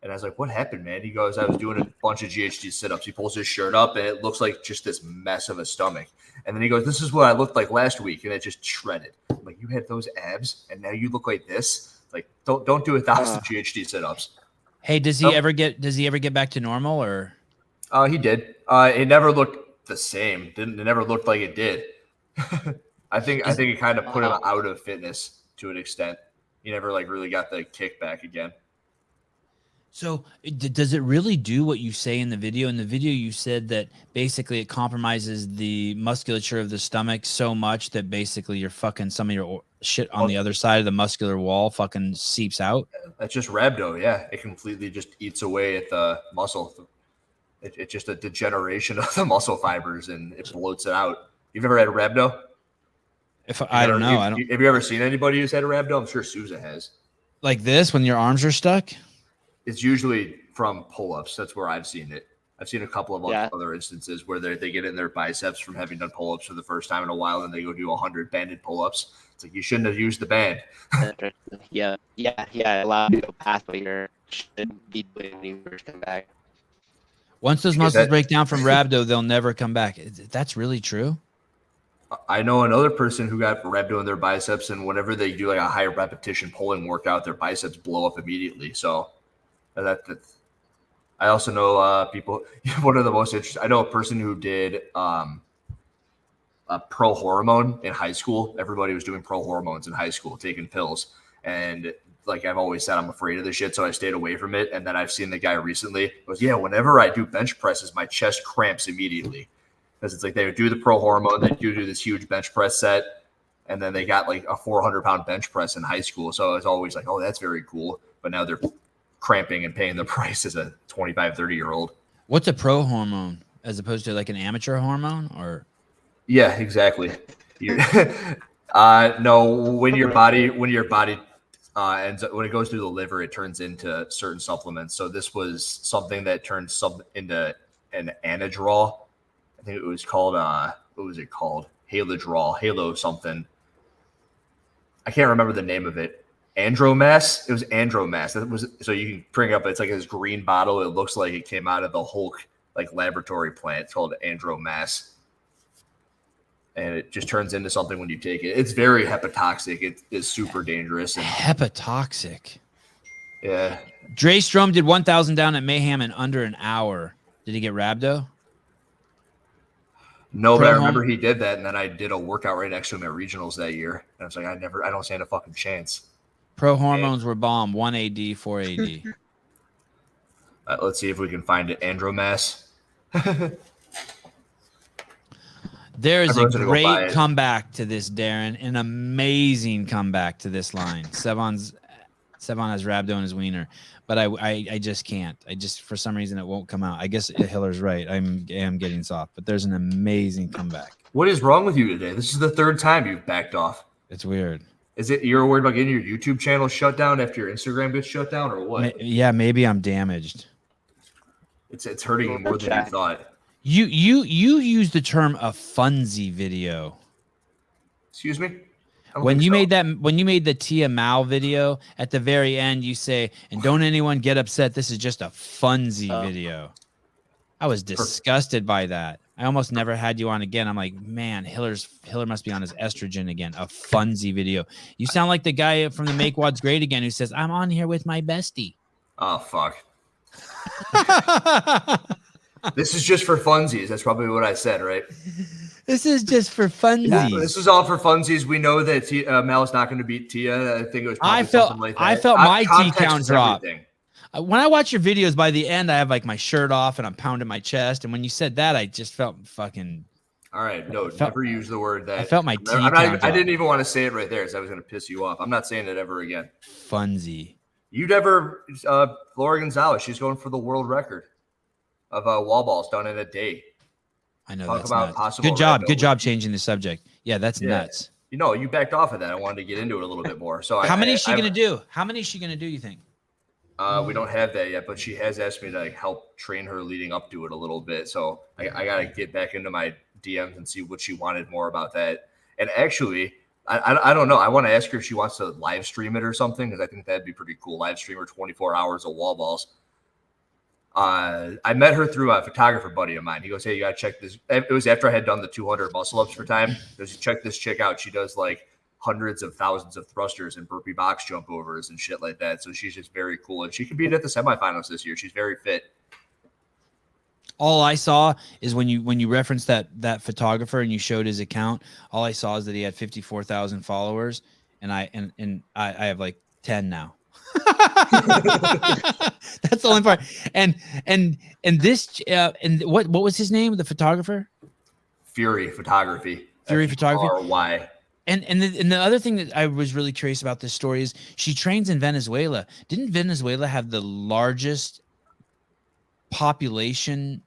And I was like, what happened, man? He goes, I was doing a bunch of GHD sit-ups. He pulls his shirt up, and it looks like just this mess of a stomach. And then he goes, this is what I looked like last week, and it just shredded. I'm like, you had those abs, and now you look like this? Like, don't do 1,000 GHD sit-ups. Hey, does he ever get back to normal, or? He did. It never looked the same. It never looked like it did. I think it kind of put him out of fitness to an extent. He never really got the kick back again. So does it really do what you say in the video? In the video, you said that basically it compromises the musculature of the stomach so much that basically you're fucking some of your shit on the other side of the muscular wall fucking seeps out. That's just rhabdo. Yeah. It completely just eats away at the muscle. It's just a degeneration of the muscle fibers and it bloats it out. You've ever had a rhabdo? I don't know. Have you ever seen anybody who's had a rhabdo? I'm sure Sousa has. Like this, when your arms are stuck? It's usually from pull-ups. That's where I've seen it. I've seen a couple of other instances where they get in their biceps from having done pull-ups for the first time in a while, and they go do 100 banded pull-ups. It's like you shouldn't have used the band. Yeah. Allow you to go past what you should be doing when you first come back. Once those muscles break down from rhabdo, they'll never come back. That's really true. I know another person who got rhabdo in their biceps, and whenever they do like a high repetition pulling workout, their biceps blow up immediately. So I also know people. One of the most interesting. I know a person who did a pro hormone in high school. Everybody was doing pro hormones in high school, taking pills, and like I've always said, I'm afraid of this shit, so I stayed away from it. And then I've seen the guy recently goes, yeah, whenever I do bench presses, my chest cramps immediately because it's like they would do the pro hormone, they do this huge bench press set, and then they got like a 400-pound bench press in high school. So I was always like, oh, that's very cool. But now they're cramping and paying the price as a 25, 30-year-old. What's a pro hormone as opposed to like an amateur hormone? Or yeah, exactly. No, when your body ends up, when it goes through the liver, it turns into certain supplements. So this was something that turned into an anadrol. I think it was called what was it called? Halo something. I can't remember the name of it. Andromass. It was Andromass. That was, so you can bring up. It's like this green bottle. It looks like it came out of the Hulk like laboratory plant. It's called Andromass, and it just turns into something when you take it. It's very hepatotoxic. It is super dangerous. And hepatotoxic. Yeah. Dre Strom did 1,000 down at Mayhem in under an hour. Did he get rhabdo? No, but I remember he did that, and then I did a workout right next to him at regionals that year. And I was like, I don't stand a fucking chance. Pro hormones were bomb. 1 AD, 4 AD. Let's see if we can find it. Andromass. There is a great comeback to this, Darren. An amazing comeback to this line. Sevan has rhabdo in his wiener, but I just can't. For some reason it won't come out. I guess Hiller's right. I am getting soft, but there's an amazing comeback. What is wrong with you today? This is the third time you've backed off. It's weird. Is it you're worried about getting your YouTube channel shut down after your Instagram gets shut down, or what? Yeah, maybe I'm damaged. It's hurting you more than you thought. You used the term a funsy video. Excuse me? When you made the Tia Mao video, at the very end, you say, and don't anyone get upset, this is just a funsy video. I was disgusted by that. I almost never had you on again. I'm like, man, Hiller must be on his estrogen again. A funsy video. You sound like the guy from the Make Wads Great Again who says, I'm on here with my bestie. Oh, fuck. This is just for funsies. That's probably what I said, right? This is just for funsies. Yeah, this is all for funsies. We know that Mel is not going to beat Tia. I think it was probably something like that. I felt my T count drop. When I watch your videos, by the end, I have like my shirt off and I'm pounding my chest. And when you said that, I just felt fucking. All right, no, never use the word that. I felt my T count I didn't even want to say it right there, so I was going to piss you off. I'm not saying it ever again. Funsy. You never, Laura Gonzalez. She's going for the world record of wall balls done in a day. I know. That's nuts. Good job changing the subject. Yeah, that's nuts. You know, you backed off of that. I wanted to get into it a little bit more. So how many is she gonna do? How many is she gonna do, you think? We don't have that yet, but she has asked me to help train her leading up to it a little bit. So I got to get back into my DMs and see what she wanted more about that. And actually, I don't know. I want to ask her if she wants to live stream it or something, because I think that'd be pretty cool. Live stream her 24 hours of wall balls. I met her through a photographer buddy of mine. He goes, hey, you got to check this. It was after I had done the 200 muscle ups for time. He goes, check this chick out. She does like hundreds of thousands of thrusters and burpee box jump overs and shit like that. So she's just very cool. And she competed at the semifinals this year. She's very fit. All I saw is when you referenced that photographer and you showed his account, all I saw is that he had 54,000 followers, and I have like 10 now. That's the only part. And this and what was his name? The photographer? Fury Photography. Fury Photography. F-U-R-Y. And the other thing that I was really curious about this story is she trains in Venezuela. Didn't Venezuela have the largest population,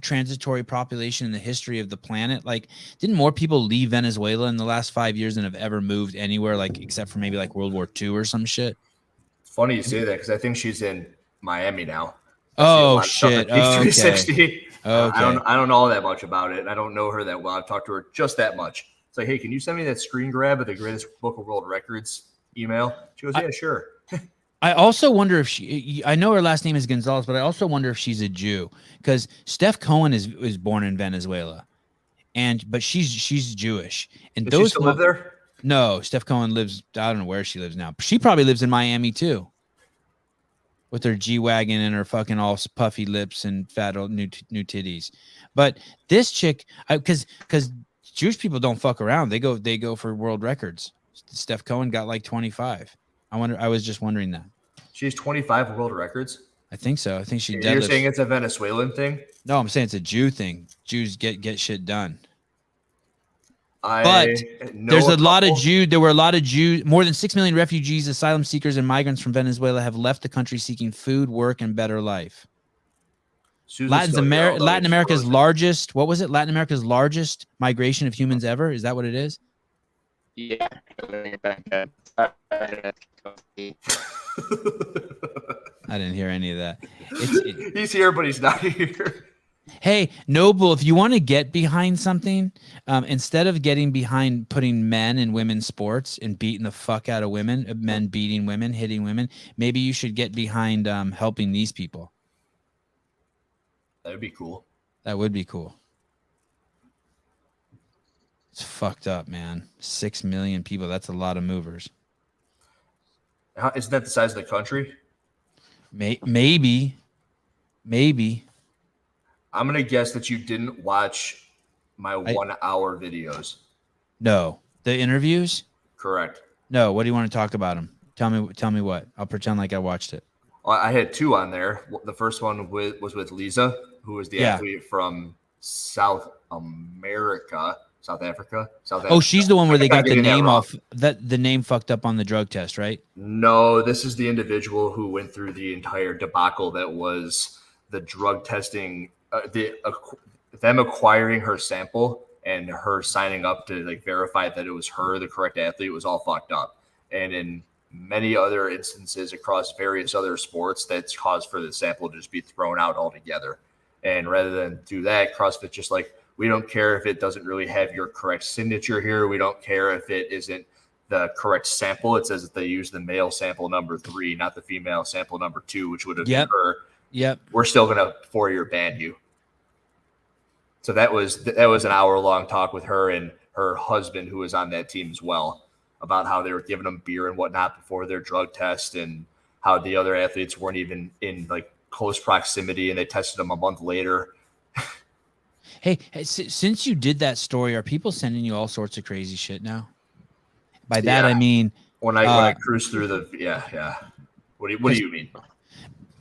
transitory population in the history of the planet? Like, didn't more people leave Venezuela in the last 5 years than have ever moved anywhere, like except for maybe like World War II or some shit? Funny you say that, because I think she's in Miami now. Oh shit! Okay. 360. Okay. I don't know that much about it. I don't know her that well. I've talked to her just that much. It's like, hey, can you send me that screen grab of the Guinness Book of World Records email? She goes, yeah, sure. I also wonder if I know her last name is Gonzalez, but I also wonder if she's a Jew, because Steph Cohen is born in Venezuela, but she's Jewish. And Does she still live there? No, Steph Cohen lives, I don't know where she lives now. She probably lives in Miami too. with her G-Wagon and her fucking all puffy lips and fat old new titties. But this chick, because Jewish people don't fuck around. They go for world records. Steph Cohen got like 25. I was just wondering that. She's 25 world records. I think so. I think she deadlifts. You're saying it's a Venezuelan thing? No, I'm saying it's a Jew thing. Jews get shit done. But there's a lot of Jews. There were a lot of Jews. More than 6 million refugees, asylum seekers, and migrants from Venezuela have left the country seeking food, work, and better life. Latin America's largest. What was it? Latin America's largest migration of humans ever. Is that what it is? Yeah. I didn't hear any of that. He's here, but he's not here. Hey, NoBull, if you want to get behind something, instead of getting behind putting men in women's sports and beating the fuck out of women, men beating women, hitting women, maybe you should get behind helping these people. That would be cool. That would be cool. It's fucked up, man. 6 million people. That's a lot of movers. Isn't that the size of the country? Maybe. I'm going to guess that you didn't watch my 1 hour videos. No. The interviews? Correct. No. What do you want to talk about them? Tell me what. I'll pretend like I watched it. I had 2 on there. The first one was with Lisa, who was the athlete from South Africa. Oh, she's the one where they got the name off. The name fucked up on the drug test, right? No, this is the individual who went through the entire debacle that was the drug testing, them acquiring her sample and her signing up to like verify that it was her, the correct athlete. It was all fucked up. And in many other instances across various other sports, that's caused for the sample to just be thrown out altogether. And rather than do that, CrossFit just like, we don't care if it doesn't really have your correct signature here. We don't care if it isn't the correct sample. It says that they use the male sample number 3, not the female sample number 2, which would have been her. Yep. We're still going to 4-year ban you. So that was an hour-long talk with her and her husband, who was on that team as well, about how they were giving them beer and whatnot before their drug test and how the other athletes weren't even in like close proximity and they tested them a month later. Hey, since you did that story, are people sending you all sorts of crazy shit now? By that, I mean, when I cruise through What do you mean?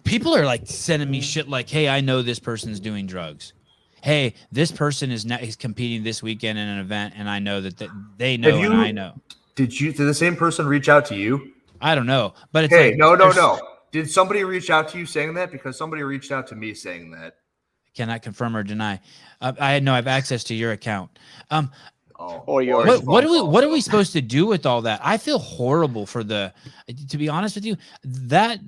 People are like sending me shit like, hey, I know this person's doing drugs. Hey, this person is competing this weekend in an event, and I know that they know and I know. Did the same person reach out to you? I don't know, but it's no. Did somebody reach out to you saying that? Because somebody reached out to me saying that. Cannot confirm or deny. I have access to your account. Or yours. What are we supposed to do with all that? I feel horrible to be honest with you, that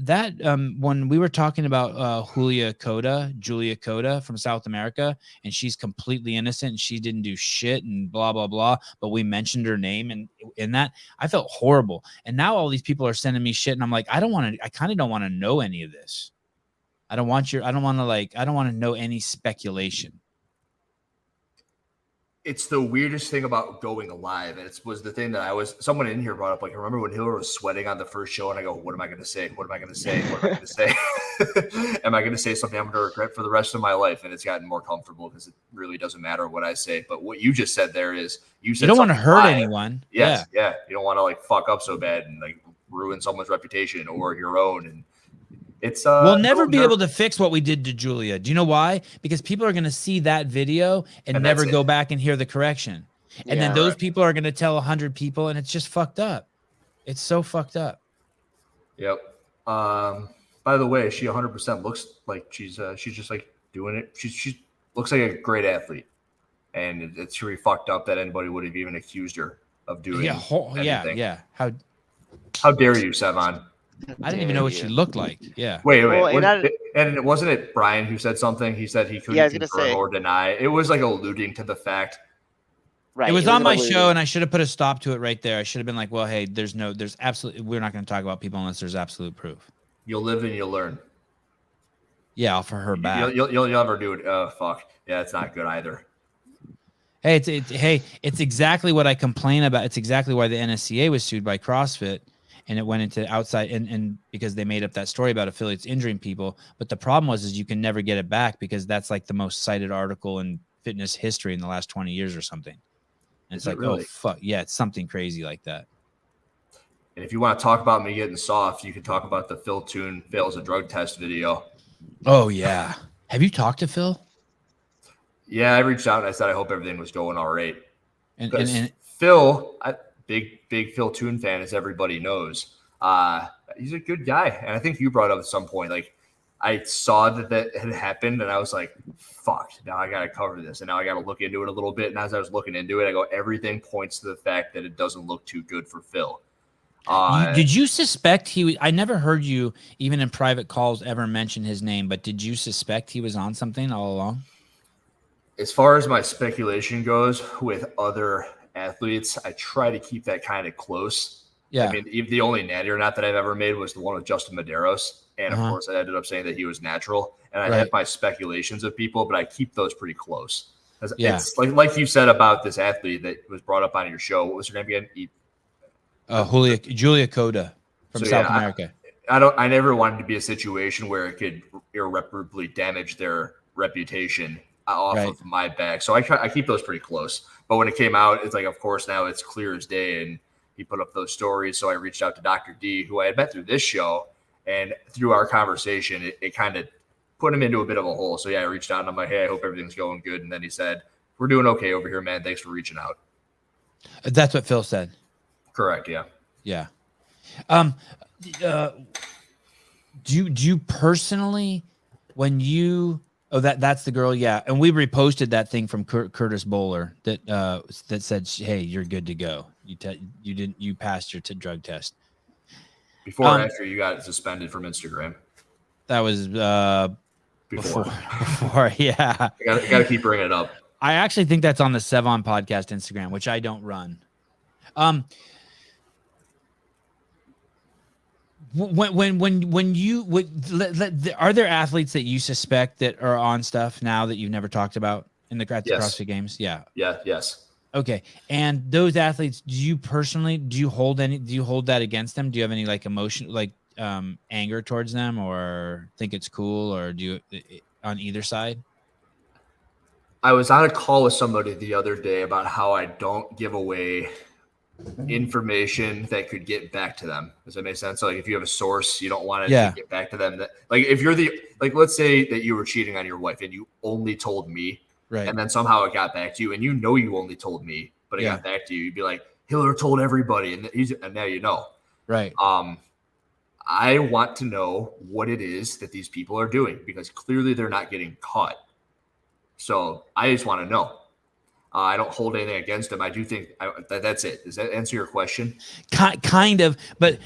when we were talking about Julia Cota from South America, and she's completely innocent and she didn't do shit and blah, blah, blah, but we mentioned her name and in that, I felt horrible. And now all these people are sending me shit and I'm like, I kind of don't want to know any of this. I don't want to know any speculation. It's the weirdest thing about going live. And it was the thing that someone in here brought up. Like, I remember when Hiller was sweating on the first show and I go, what am I going to say? What am I going to say? What am I going to say? Am I going to say something I'm going to regret for the rest of my life? And it's gotten more comfortable because it really doesn't matter what I say. But what you just said there is you don't want to hurt anyone. Yes. Yeah. You don't want to like fuck up so bad and like ruin someone's reputation or your own. And it's we'll never be able to fix what we did to Julia. Do you know why? Because people are going to see that video and never go back and hear the correction. And then those people are going to tell 100 people and it's just fucked up. It's so fucked up. Yep. By the way, she 100% looks like she's just like doing it. She looks like a great athlete. And it's really fucked up that anybody would have even accused her of doing anything. Yeah. How dare you, Sevan? I didn't even know what she looked like. Yeah. Wait. And wasn't it Brian who said something? He said he couldn't confirm or deny. It was like alluding to the fact. Right. It was on my show, and I should have put a stop to it right there. I should have been like, well, hey, there's absolutely, we're not going to talk about people unless there's absolute proof. You'll live and you'll learn. Yeah, offer her back. You'll never do it. Oh, fuck. Yeah, it's not good either. Hey, it's exactly what I complain about. It's exactly why the NSCA was sued by CrossFit. and it went into outside and because they made up that story about affiliates injuring people. But the problem is you can never get it back because that's like the most cited article in fitness history in the last 20 years or something. And it's like, really? oh fuck. Yeah, it's something crazy like that. And if you want to talk about me getting soft, you can talk about the Phil Toon fails a drug test video. Oh yeah. Have you talked to Phil? Yeah, I reached out and I said I hope everything was going all right. And Phil, big Phil Toon fan, as everybody knows. He's a good guy, and I think you brought up at some point, like I saw that had happened, and I was like, "Fuck!" Now I got to cover this, and now I got to look into it a little bit. And as I was looking into it, I go, everything points to the fact that it doesn't look too good for Phil. Did you suspect he was? I never heard you, even in private calls, ever mention his name. But did you suspect he was on something all along? As far as my speculation goes with other athletes, I try to keep that kind of close. Yeah. I mean, the only natty or not that I've ever made was the one with Justin Medeiros. And of course, I ended up saying that he was natural. And I have my speculations of people, but I keep those pretty close. It's like you said about this athlete that was brought up on your show. What was her name again? Julia Coda from South America. I never wanted to be a situation where it could irreparably damage their reputation off of my back. So I keep those pretty close. But when it came out, it's like, of course, now it's clear as day. And he put up those stories. So I reached out to Dr. D, who I had met through this show. And through our conversation, it kind of put him into a bit of a hole. So, yeah, I reached out and I'm like, hey, I hope everything's going good. And then he said, we're doing okay over here, man. Thanks for reaching out. That's what Phil said. Correct. Yeah. Yeah. Do you personally, when you, that's the girl. Yeah. And we reposted that thing from Curtis Bowler that said, hey, you're good to go. You passed your drug test. Before or after you got suspended from Instagram? That was before. Yeah. I gotta keep bringing it up. I actually think that's on the Sevan Podcast Instagram, which I don't run. When you are there athletes that you suspect that are on stuff now that you've never talked about at the CrossFit Games? Yeah. Yeah. Yes. Okay. And those athletes, do you hold that against them? Do you have any like emotion, like anger towards them, or think it's cool, or do you on either side? I was on a call with somebody the other day about how I don't give away information that could get back to them. Does that make sense? So like if you have a source, you don't want it to get back to them. That like if you're let's say that you were cheating on your wife and you only told me. Right. And then somehow it got back to you, and you only told me, but it got back to you. You'd be like, Hiller told everybody, and now you know. Right. I want to know what it is that these people are doing, because clearly they're not getting caught. So I just want to know. I don't hold anything against them. I do think that's it. Does that answer your question? Kind of, but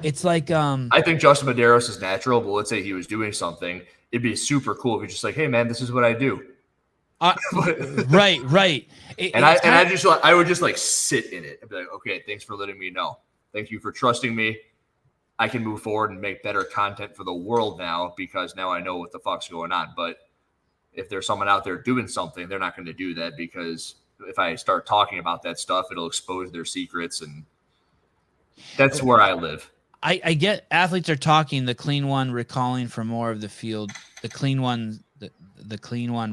it's like I think Justin Medeiros is natural, but let's say he was doing something. It'd be super cool if you're just like, hey man, this is what I do. Right. I would just like sit in it and be like, okay, thanks for letting me know. Thank you for trusting me. I can move forward and make better content for the world now, because now I know what the fuck's going on. But if there's someone out there doing something, they're not going to do that, because if I start talking about that stuff, it'll expose their secrets, and that's where I live. I get athletes are talking, the clean one recalling for more of the field, the clean one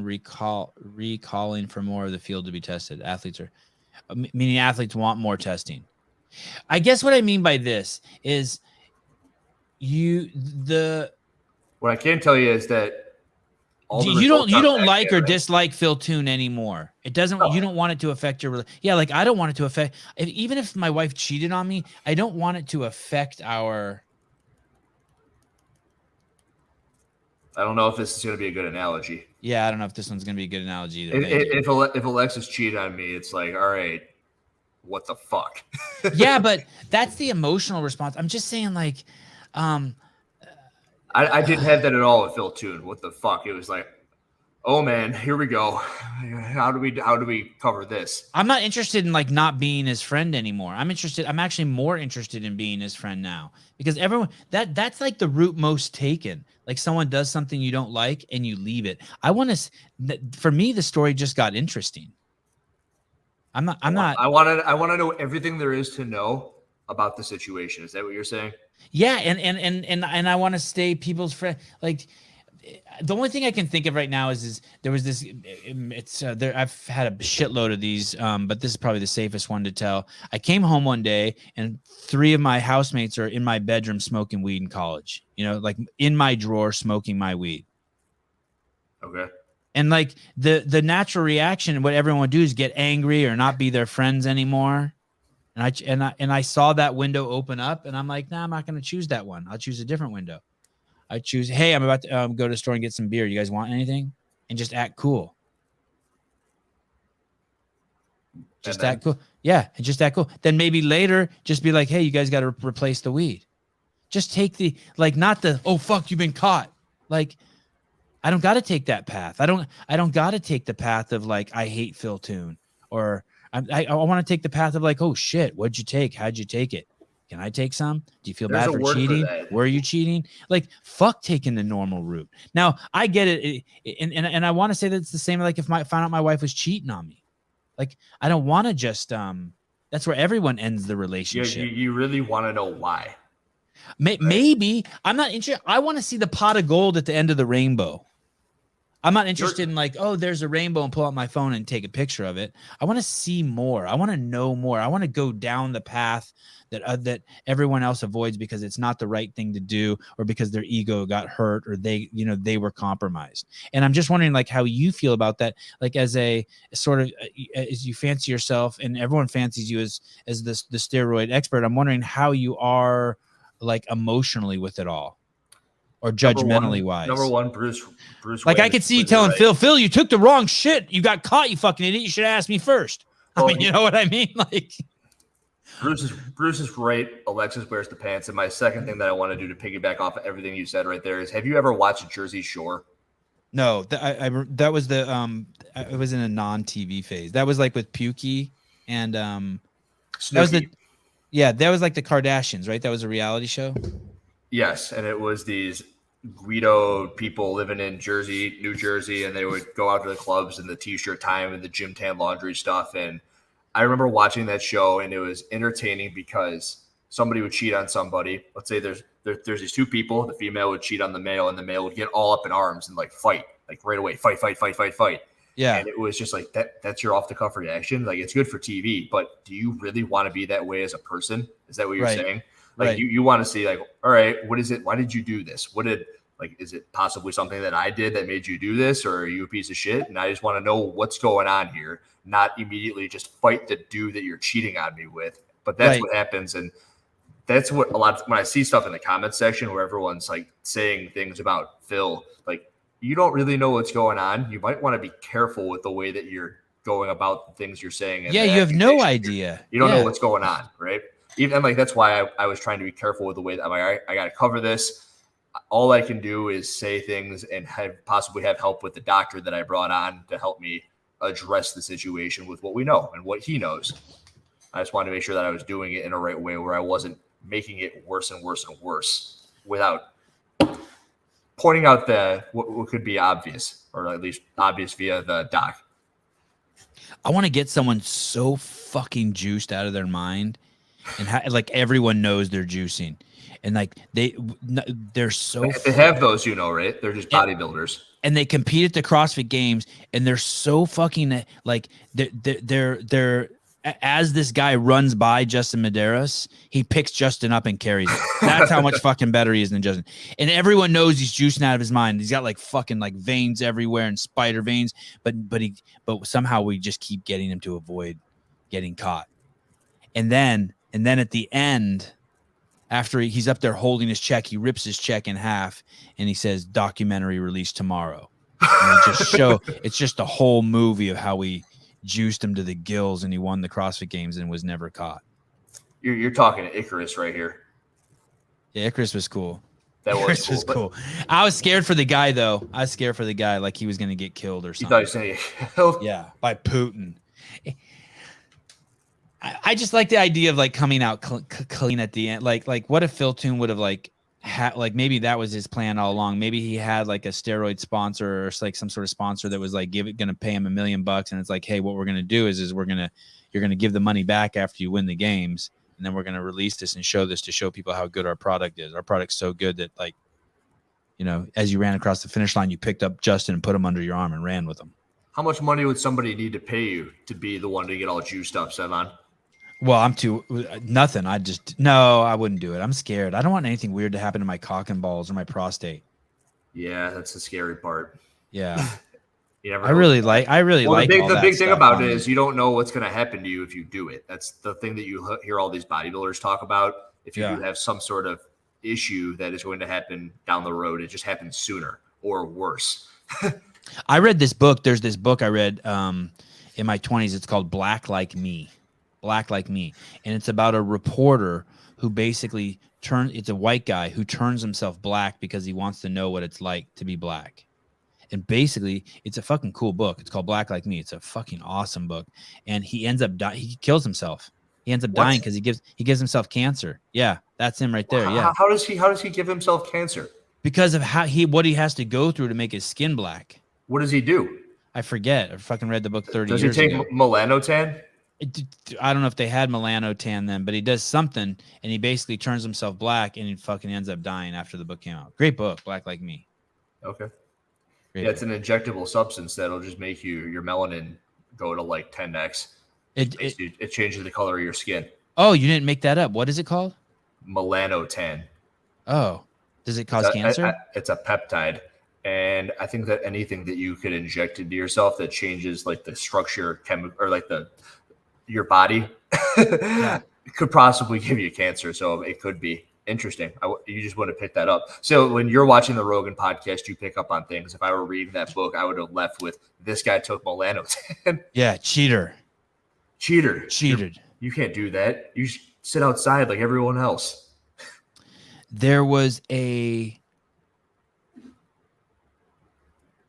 recalling for more of the field to be tested. Athletes want more testing. I guess what I mean by this is what I can tell you is that you don't like or dislike Phil Toon anymore. It doesn't. No. You don't want it to affect your. Yeah, like I don't want it to affect. Even if my wife cheated on me, I don't want it to affect our. I don't know if this is going to be a good analogy. Yeah, I don't know if this one's going to be a good analogy either. If Alexis cheated on me, it's like, all right, what the fuck? Yeah, but that's the emotional response. I'm just saying, like, I didn't have that at all with Phil Toon. What the fuck? It was like, oh man, here we go. How do we cover this? I'm not interested in like not being his friend anymore. I'm actually more interested in being his friend now, because everyone that's like the route most taken. Like someone does something you don't like and you leave it. For me, the story just got interesting. I want to know everything there is to know about the situation. Is that what you're saying? Yeah, and I want to stay people's friend. Like, the only thing I can think of right now is there was this. It's there. I've had a shitload of these, but this is probably the safest one to tell. I came home one day and 3 of my housemates are in my bedroom smoking weed in college. You know, like in my drawer smoking my weed. Okay. And like the natural reaction, what everyone would do is get angry or not be their friends anymore. And I saw that window open up, and I'm like, nah, I'm not going to choose that one. I'll choose a different window. I choose, hey, I'm about to go to the store and get some beer. You guys want anything? And just act cool. Just act cool. Yeah, and just act cool. Then maybe later, just be like, hey, you guys got to replace the weed. Just take the, like, not the, oh, fuck, you've been caught. Like, I don't got to take that path. I don't got to take the path of, like, I hate Phil Toon, or I want to take the path of, like, oh shit, what'd you take? How'd you take it? Can I take some? Do you feel bad for cheating? Were you cheating? Like, fuck taking the normal route. Now I get it. And I want to say that it's the same. Like if I found out my wife was cheating on me, like, I don't want to just, that's where everyone ends the relationship. You really want to know why? Maybe I'm not interested. I want to see the pot of gold at the end of the rainbow. I'm not interested in like, oh, there's a rainbow and pull out my phone and take a picture of it. I want to see more. I want to know more. I want to go down the path that everyone else avoids because it's not the right thing to do, or because their ego got hurt, or they were compromised. And I'm just wondering, like, how you feel about that, like as a sort of, as you fancy yourself and everyone fancies you as the steroid expert. I'm wondering how you are, like, emotionally with it all. Or judgmentally wise. Number one, Bruce. Like, I could see you telling Phil, you took the wrong shit. You got caught, you fucking idiot. You should have asked me first. I mean, you know what I mean? Like, Bruce is right. Alexis wears the pants. And my second thing that I want to do to piggyback off of everything you said right there is, have you ever watched Jersey Shore? No, that was it was in a non-TV phase. That was like with Pukey and Snooki. That was like the Kardashians, right? That was a reality show. Yes, and it was these Guido people living in New Jersey, and they would go out to the clubs and the t-shirt time and the gym tan laundry stuff. And I remember watching that show, and it was entertaining because somebody would cheat on somebody. Let's say there's these 2 people. The female would cheat on the male, and the male would get all up in arms and like fight, like right away, fight. Yeah. And it was just like that's your off the cuff reaction. Like, it's good for TV, but do you really want to be that way as a person? Is that what you're saying? Like, right. you want to see, like, all right, what is it? Why did you do this? Is it possibly something that I did that made you do this? Or are you a piece of shit? And I just want to know what's going on here, not immediately just fight the dude that you're cheating on me with. But that's what happens. And that's what when I see stuff in the comments section where everyone's like saying things about Phil, like, you don't really know what's going on. You might want to be careful with the way that you're going about the things you're saying. Yeah, you have no idea. You don't know what's going on, right? Even like, that's why I was trying to be careful with the way that I'm like, I got to cover this. All I can do is say things and possibly have help with the doctor that I brought on to help me address the situation with what we know and what he knows. I just wanted to make sure that I was doing it in a right way where I wasn't making it worse and worse and worse without pointing out what could be obvious, or at least obvious via the doc. I want to get someone so fucking juiced out of their mind. And like, everyone knows they're juicing, and like they're so they have those, right? They're just bodybuilders, and they compete at the CrossFit Games, and they're so fucking like they're as this guy runs by Justin Medeiros, he picks Justin up and carries it. That's how much fucking better he is than Justin. And everyone knows he's juicing out of his mind. He's got like fucking like veins everywhere and spider veins, but somehow we just keep getting him to avoid getting caught. And then at the end, after he's up there holding his check, he rips his check in half and he says, "Documentary released tomorrow." And it's just a whole movie of how we juiced him to the gills and he won the CrossFit Games and was never caught. You're talking to Icarus right here. Yeah, Icarus was cool. Icarus was cool. I was scared for the guy, though. I was scared for the guy, like he was going to get killed or something. You thought he was going to get killed? Yeah, by Putin. I just like the idea of like coming out clean at the end. Like what if Phil Toon would have like maybe that was his plan all along. Maybe he had like a steroid sponsor or like some sort of sponsor that was like going to pay him $1 million, and it's like, hey, what we're going to do is you're going to give the money back after you win the games, and then we're going to release this and show this to show people how good our product is. Our product's so good that, like, you know, as you ran across the finish line, you picked up Justin and put him under your arm and ran with him. How much money would somebody need to pay you to be the one to get all juiced up, Sevan? Well, nothing. I wouldn't do it. I'm scared. I don't want anything weird to happen to my cock and balls or my prostate. Yeah, that's the scary part. Yeah. I really like the big thing about it is you don't know what's going to happen to you if you do it. That's the thing that you hear all these bodybuilders talk about. If you do have some sort of issue that is going to happen down the road, it just happens sooner or worse. I read this book. There's this book I read in my 20s. It's called Black Like Me. And it's about a reporter who basically it's a white guy who turns himself black because he wants to know what it's like to be black. And basically, it's a fucking cool book. It's called Black Like Me. It's a fucking awesome book. And he ends up dying. He kills himself. He ends up dying because he gives himself cancer. Yeah, that's him right there. Yeah. How does he give himself cancer? Because of what he has to go through to make his skin black. What does he do? I forget. I fucking read the book 30 years ago. Does he take melanotan? I don't know if they had melanotan then, but he does something, and he basically turns himself black, and he fucking ends up dying after the book came out. Great book, Black Like Me. Okay. Great book. It's an injectable substance that'll just make your melanin go to like 10x. It changes the color of your skin. Oh, you didn't make that up. What is it called? Melanotan. Oh, does it cause cancer? It's a peptide. And I think that anything that you could inject into yourself that changes like the structure, or like your body, could possibly give you cancer. So it could be interesting. You just want to pick that up. So when you're watching the Rogan podcast, you pick up on things. If I were reading that book, I would have left with this guy took melanotan. Yeah, cheated. You can't do that. You sit outside like everyone else. There was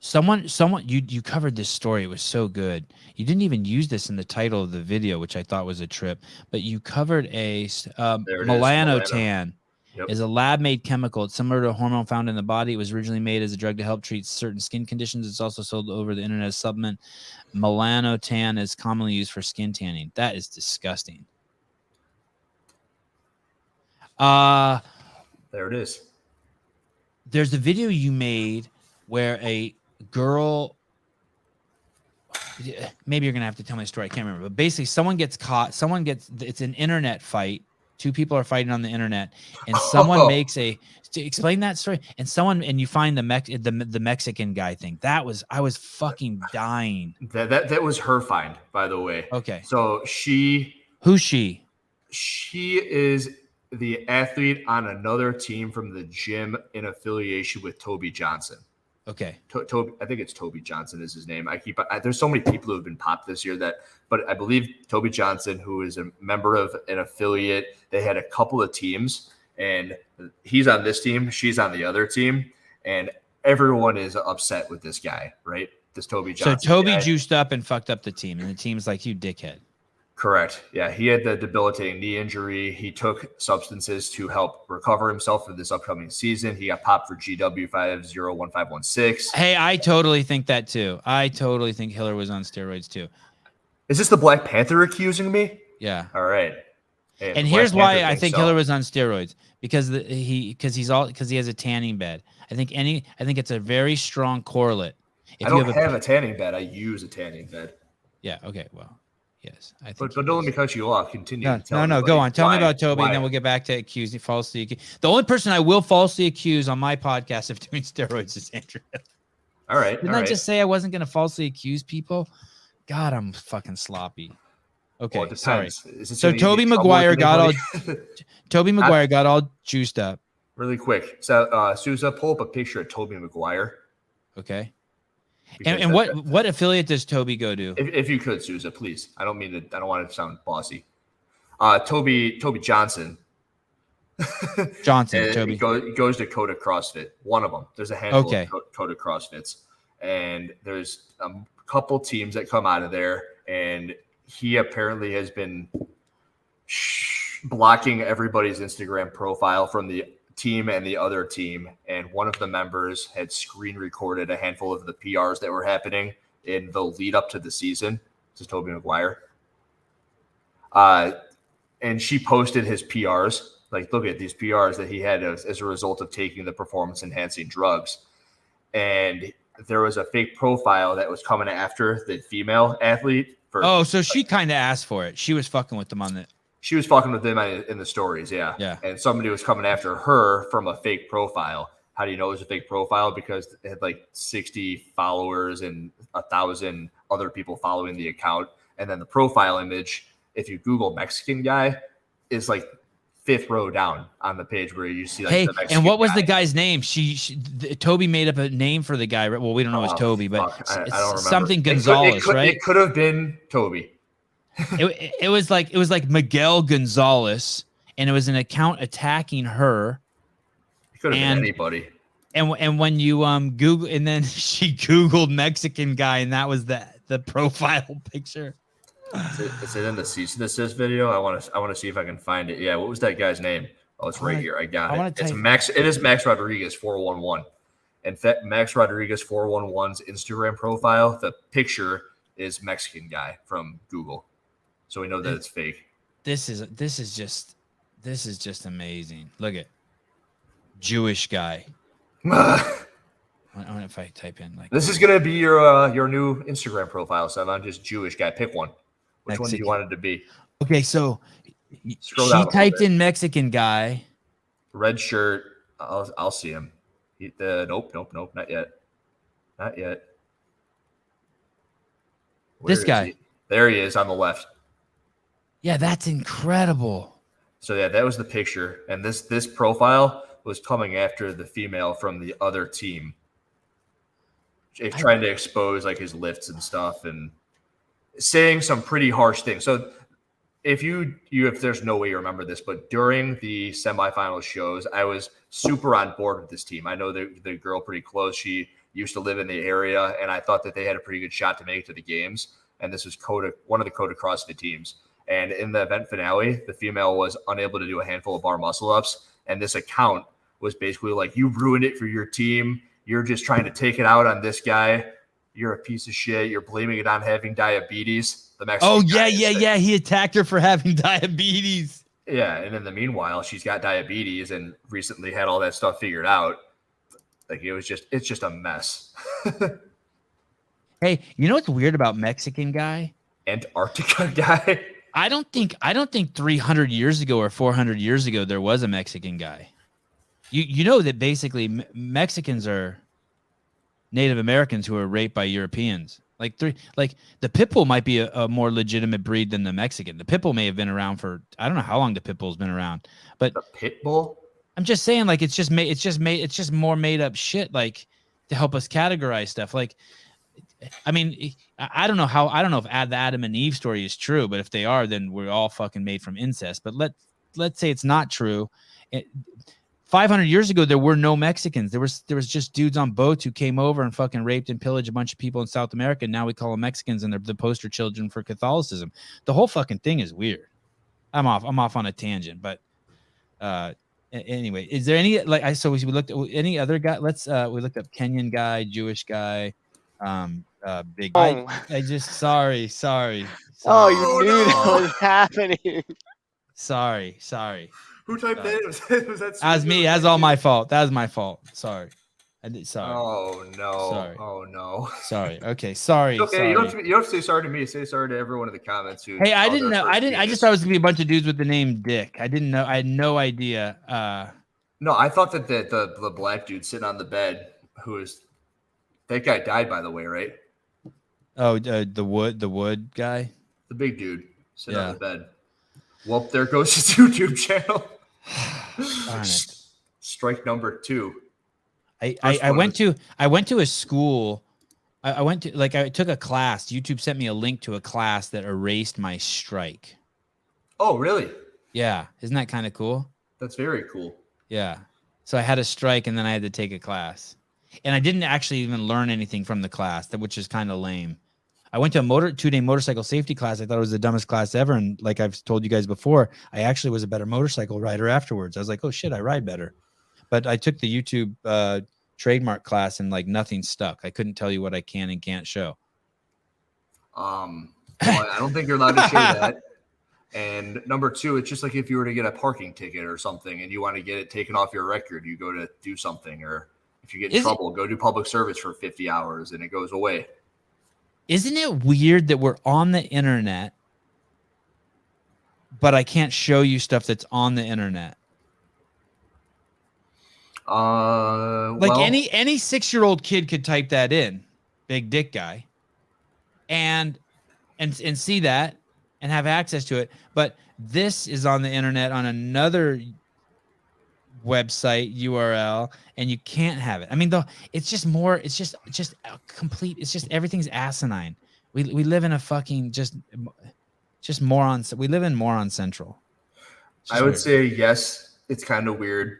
someone you covered this story. It was so good. You didn't even use this in the title of the video, which I thought was a trip, but you covered melanotan. Yep. Is a lab-made chemical. It's similar to a hormone found in the body. It was originally made as a drug to help treat certain skin conditions. It's also sold over the internet as supplement. Melanotan is commonly used for skin tanning. That is disgusting. There it is. There's a video you made where a girl, maybe you're going to have to tell me the story. I can't remember. But basically, someone gets caught. It's an internet fight. Two people are fighting on the internet, and someone explain that story. And you find the Mexican guy thing. I was fucking dying. That was her find, by the way. Okay. So who's she? She is the athlete on another team from the gym in affiliation with Toby Johnson. Okay. Toby, I think it's Toby Johnson is his name. There's so many people who have been popped this year but I believe Toby Johnson, who is a member of an affiliate, they had a couple of teams, and he's on this team, she's on the other team, and everyone is upset with this guy, right? This Toby Johnson. So Toby juiced up and fucked up the team, and the team's like, you dickhead. Correct. Yeah, he had the debilitating knee injury. He took substances to help recover himself for this upcoming season. He got popped for GW 501516. Hey, I totally think that too. I totally think Hiller was on steroids too. Is this the Black Panther accusing me? Yeah. All right. Hey, and here's why I think Hiller was on steroids, because he has a tanning bed. I think it's a very strong correlate. I don't have a tanning bed. I use a tanning bed. Yeah. Okay. Well. Yes, I think. But don't let me cut you off. Continue. No. Go on. Tell me about Toby, and then we'll get back to falsely accused. The only person I will falsely accuse on my podcast of doing steroids is Andrew. All right. Didn't I just say I wasn't going to falsely accuse people? God, I'm fucking sloppy. Okay, well, sorry. So Toby Maguire got all juiced up. Really quick. So Sousa, pull up a picture of Toby Maguire. Okay. And what affiliate does Toby go to? If you could, Sousa, please. I don't want it to sound bossy. Toby Johnson. Toby goes to Coda CrossFit. One of them. There's a handful of Coda CrossFits, and there's a couple teams that come out of there. And he apparently has been blocking everybody's Instagram profile from the team and the other team, and one of the members had screen recorded a handful of the PRs that were happening in the lead up to the season. This is Toby Maguire. and she posted his PRs. Like, look at these PRs that he had as a result of taking the performance enhancing drugs. And there was a fake profile that was coming after the female athlete. So she kind of asked for it. She was fucking with them on it. She was fucking with them in the stories, yeah. Yeah. And somebody was coming after her from a fake profile. How do you know it was a fake profile? Because it had like 60 followers and 1,000 other people following the account. And then the profile image, if you Google Mexican guy, is like 5th row down on the page where you see like hey, the Mexican and what was guy. the guy's name? Toby made up a name for the guy. Well, we don't know it's Toby, but I don't remember. Something Gonzalez, right? It could have been Toby. it was like Miguel Gonzalez, and it was an account attacking her. It could have been anybody. And when you Google, and then she Googled Mexican guy, and that was the profile picture. Is it in the cease and desist video? I want to see if I can find it. Yeah, what was that guy's name? Oh, it's right here. I got it. It's Max. It is Max Rodriguez 411. In fact, Max Rodriguez 411's Instagram profile, the picture is Mexican guy from Google, so we know that it's fake. This is just amazing. Look at Jewish guy. I wonder if I type in like this is gonna be your new Instagram profile, so I'm just Jewish guy. Pick one. Which one do you want it to be? Okay, so Scroll she down typed in Mexican guy. Red shirt. I'll see him. Nope, not yet. This guy. There he is on the left. Yeah, that's incredible. So yeah, that was the picture, and this profile was coming after the female from the other team, trying to expose like his lifts and stuff, and saying some pretty harsh things. So if there's no way you remember this, but during the semifinal shows, I was super on board with this team. I know the girl pretty close. She used to live in the area, and I thought that they had a pretty good shot to make it to the games. And this was one of the Colten CrossFit teams. And in the event finale, the female was unable to do a handful of bar muscle ups. And this account was basically like, you ruined it for your team. You're just trying to take it out on this guy. You're a piece of shit. You're blaming it on having diabetes. The Mexican yeah. He attacked her for having diabetes. Yeah, and in the meanwhile, she's got diabetes and recently had all that stuff figured out. Like it's just a mess. Hey, you know what's weird about Mexican guy? Antarctica guy. I don't think 300 years ago or 400 years ago there was a Mexican guy. You know that basically Mexicans are Native Americans who are raped by Europeans. Like the pit bull might be a more legitimate breed than the Mexican. The pit bull may have been around for, I don't know how long the pit bull's been around, but the pit bull. I'm just saying, like it's just more made up shit, like to help us categorize stuff. Like, I mean, I don't know if the Adam and Eve story is true, but if they are, then we're all fucking made from incest. But let's say it's not true. 500 years ago, there were no Mexicans. There was just dudes on boats who came over and fucking raped and pillaged a bunch of people in South America. And now we call them Mexicans, and they're the poster children for Catholicism. The whole fucking thing is weird. I'm off on a tangent, but anyway, is there any we looked at any other guy? We looked up Kenyan guy, Jewish guy, big. Oh. I just sorry. Oh, you knew that was happening. Sorry. Who typed that? Was that? That was me. That's all my fault. That was my fault. Sorry. I did. Sorry. Oh no. Sorry. Oh no. Sorry. Okay. Sorry. Okay. Sorry. You don't have to say sorry to me. Say sorry to everyone in the comments who. Hey, I didn't know. I just thought it was gonna be a bunch of dudes with the name Dick. I didn't know. I had no idea. No, I thought that the black dude sitting on the bed, that guy died, by the way, right? Oh, the wood guy. The big dude sitting on the bed. Well, there goes his YouTube channel. Darn it. Strike number 2. I went to a school. I took a class. YouTube sent me a link to a class that erased my strike. Oh, really? Yeah. Isn't that kind of cool? That's very cool. Yeah. So I had a strike and then I had to take a class. And I didn't actually even learn anything from the class, which is kind of lame. I went to a 2-day motorcycle safety class. I thought it was the dumbest class ever. And like I've told you guys before, I actually was a better motorcycle rider afterwards. I was like, oh shit, I ride better. But I took the YouTube trademark class and like nothing stuck. I couldn't tell you what I can and can't show. Well, I don't think you're allowed to share that. And number two, it's just like if you were to get a parking ticket or something and you want to get it taken off your record, you go to do something. Or if you get in trouble, go do public service for 50 hours and it goes away. Isn't it weird that we're on the internet, but I can't show you stuff that's on the internet? Like any 6-year-old kid could type that in, big dick guy, and see that and have access to it. But this is on the internet on another website URL, and you can't have it. I mean, it's just a complete. It's just everything's asinine. We live in a fucking just morons. We live in moron central. I would say yes. It's kind of weird.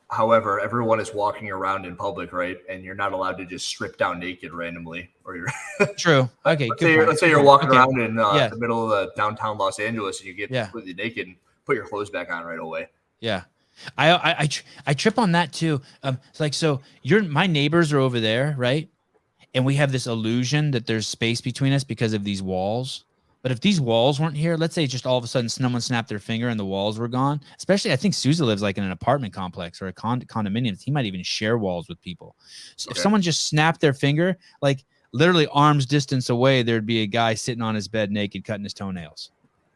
However, everyone is walking around in public, right? And you're not allowed to just strip down naked randomly. Or you're true. Okay. Let's say you're walking around in the middle of downtown Los Angeles and you get completely naked and put your clothes back on right away. Yeah. I trip on that too. It's like, so my neighbors are over there, right? And we have this illusion that there's space between us because of these walls. But if these walls weren't here, let's say just all of a sudden someone snapped their finger and the walls were gone. Especially, I think Sousa lives like in an apartment complex or a condominium. He might even share walls with people. So if someone just snapped their finger, like literally arm's distance away, there'd be a guy sitting on his bed naked, cutting his toenails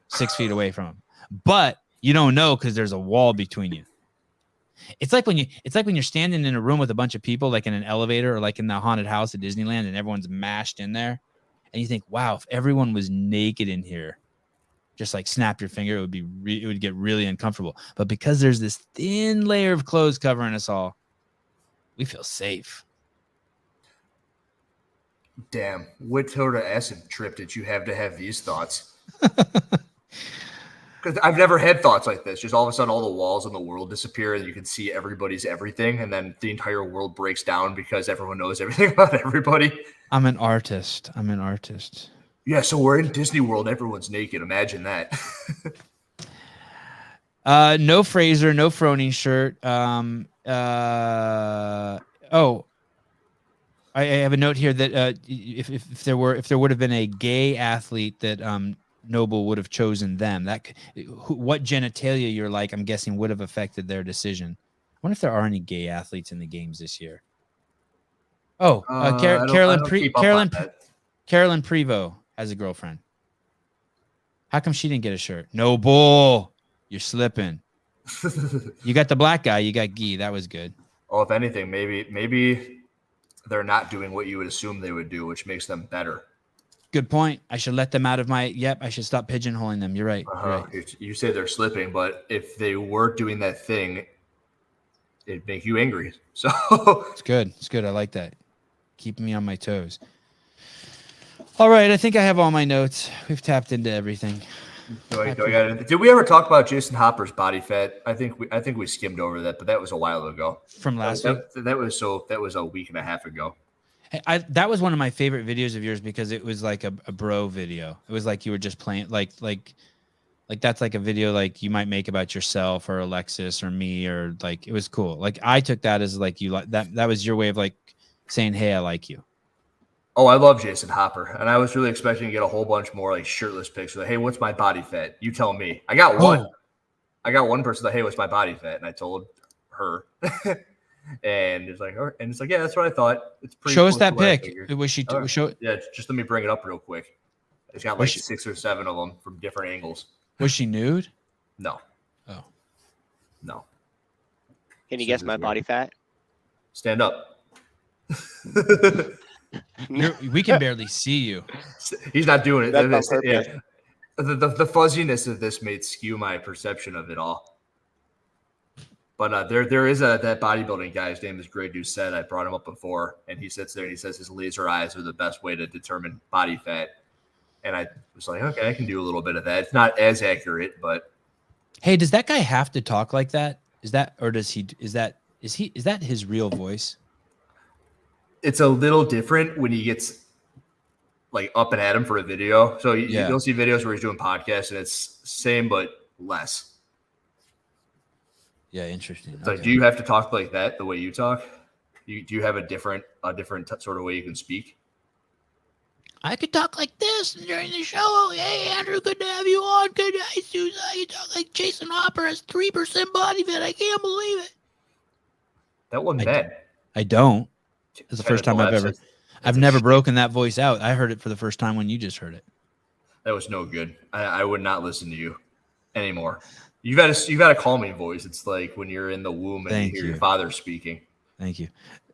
6 feet away from him. But you don't know because there's a wall between you. It's like when you're standing in a room with a bunch of people, like in an elevator or like in the haunted house at Disneyland, and everyone's mashed in there. And you think, wow, if everyone was naked in here, just like snap your finger, it would get really uncomfortable. But because there's this thin layer of clothes covering us all, we feel safe. Damn, what sort of acid trip did you have to have these thoughts? Because I've never had thoughts like this. Just all of a sudden, all the walls in the world disappear, and you can see everybody's everything, and then the entire world breaks down because everyone knows everything about everybody. I'm an artist. Yeah, so we're in Disney World. Everyone's naked. Imagine that. No Fraser, no Froning shirt. I have a note here that if there would have been a gay athlete that NoBull would have chosen them, what genitalia you're like, I'm guessing would have affected their decision. I wonder if there are any gay athletes in the games this year. Carolyn Prevost has a girlfriend. How come she didn't get a shirt? NoBull, you're slipping. You got the black guy. You got Guy. That was good. Oh, if anything, maybe they're not doing what you would assume they would do, which makes them better. Good point. I should let them out of my. Yep, I should stop pigeonholing them. You're right. Right. You say they're slipping, but if they were doing that thing, it'd make you angry. So it's good. It's good. I like that. Keeping me on my toes. All right, I think I have all my notes. We've tapped into everything. Did we ever talk about Jason Hopper's body fat? I think we skimmed over that, but that was a while ago. From last week? That was a week and a half ago. That was one of my favorite videos of yours because it was like a bro video. It was like you were just playing like that's like a video like you might make about yourself or Alexis or me, or like it was cool. Like I took that as like you like that was your way of like saying, hey, I like you. Oh, I love Jason Hopper, and I was really expecting to get a whole bunch more like shirtless pics. Like, hey, what's my body fat? You tell me. I got one. I got one person that, hey, what's my body fat? And I told her, and it's like, yeah, that's what I thought. It's pretty. Show us that pic. Was she? Right. Show. Yeah, just let me bring it up real quick. It's got like 6 or 7 of them from different angles. Was she nude? No. Oh. No. Can you guess my body fat? Stand up. We can barely see you. He's not doing it. That's on purpose. Yeah. The fuzziness of this may skew my perception of it all. But there is that bodybuilding guy. His name is Greg Doucette. I brought him up before, and he sits there and he says his laser eyes are the best way to determine body fat. And I was like, okay, I can do a little bit of that. It's not as accurate, but hey, does that guy have to talk like that? Is that his real voice? It's a little different when he gets like up and at him for a video. So you'll see videos where he's doing podcasts and it's same but less. Yeah, interesting. So do you have to talk like that the way you talk? Do you have a different sort of way you can speak? I could talk like this during the show. Hey, Andrew, good to have you on. Good night, Susan. You talk like Jason Hopper has 3% body fat. I can't believe it. That wasn't bad. I don't. It's the first time I've never broken that voice out. I heard it for the first time when you just heard it. That was no good. I would not listen to you anymore. You got to call me voice. It's like when you're in the womb and you hear your father speaking. Thank you.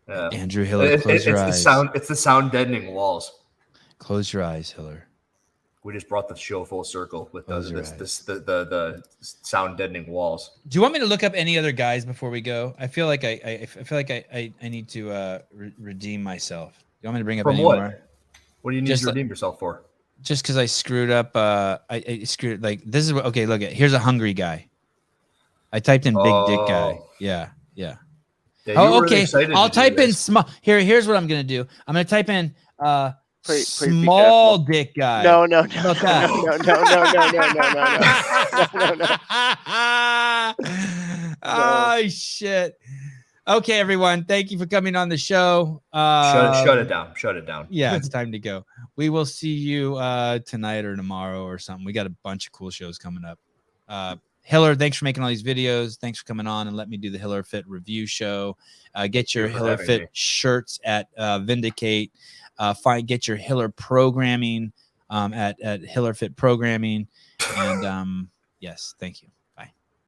Andrew Hiller, close your eyes. It's the sound deadening walls. Close your eyes, Hiller. We just brought the show full circle with the sound deadening walls. Do you want me to look up any other guys before we go? I feel like I need to redeem myself. Do you want me to bring up any more? What do you need to redeem yourself for? Just because I screwed up. I screwed like this is what. Okay, look at here's a hungry guy. I typed in big dick guy. Yeah. Okay. I'll type in small. Here's what I'm gonna do. I'm gonna type in small dick guy. No. Oh shit. Okay, everyone. Thank you for coming on the show. Shut it down. Shut it down. Yeah, it's time to go. We will see you tonight or tomorrow or something. We got a bunch of cool shows coming up. Hiller, thanks for making all these videos. Thanks for coming on and let me do the HillerFit review show. Get your HillerFit shirts at Vindicate. Get your Hiller programming at HillerFit programming. And yes, thank you.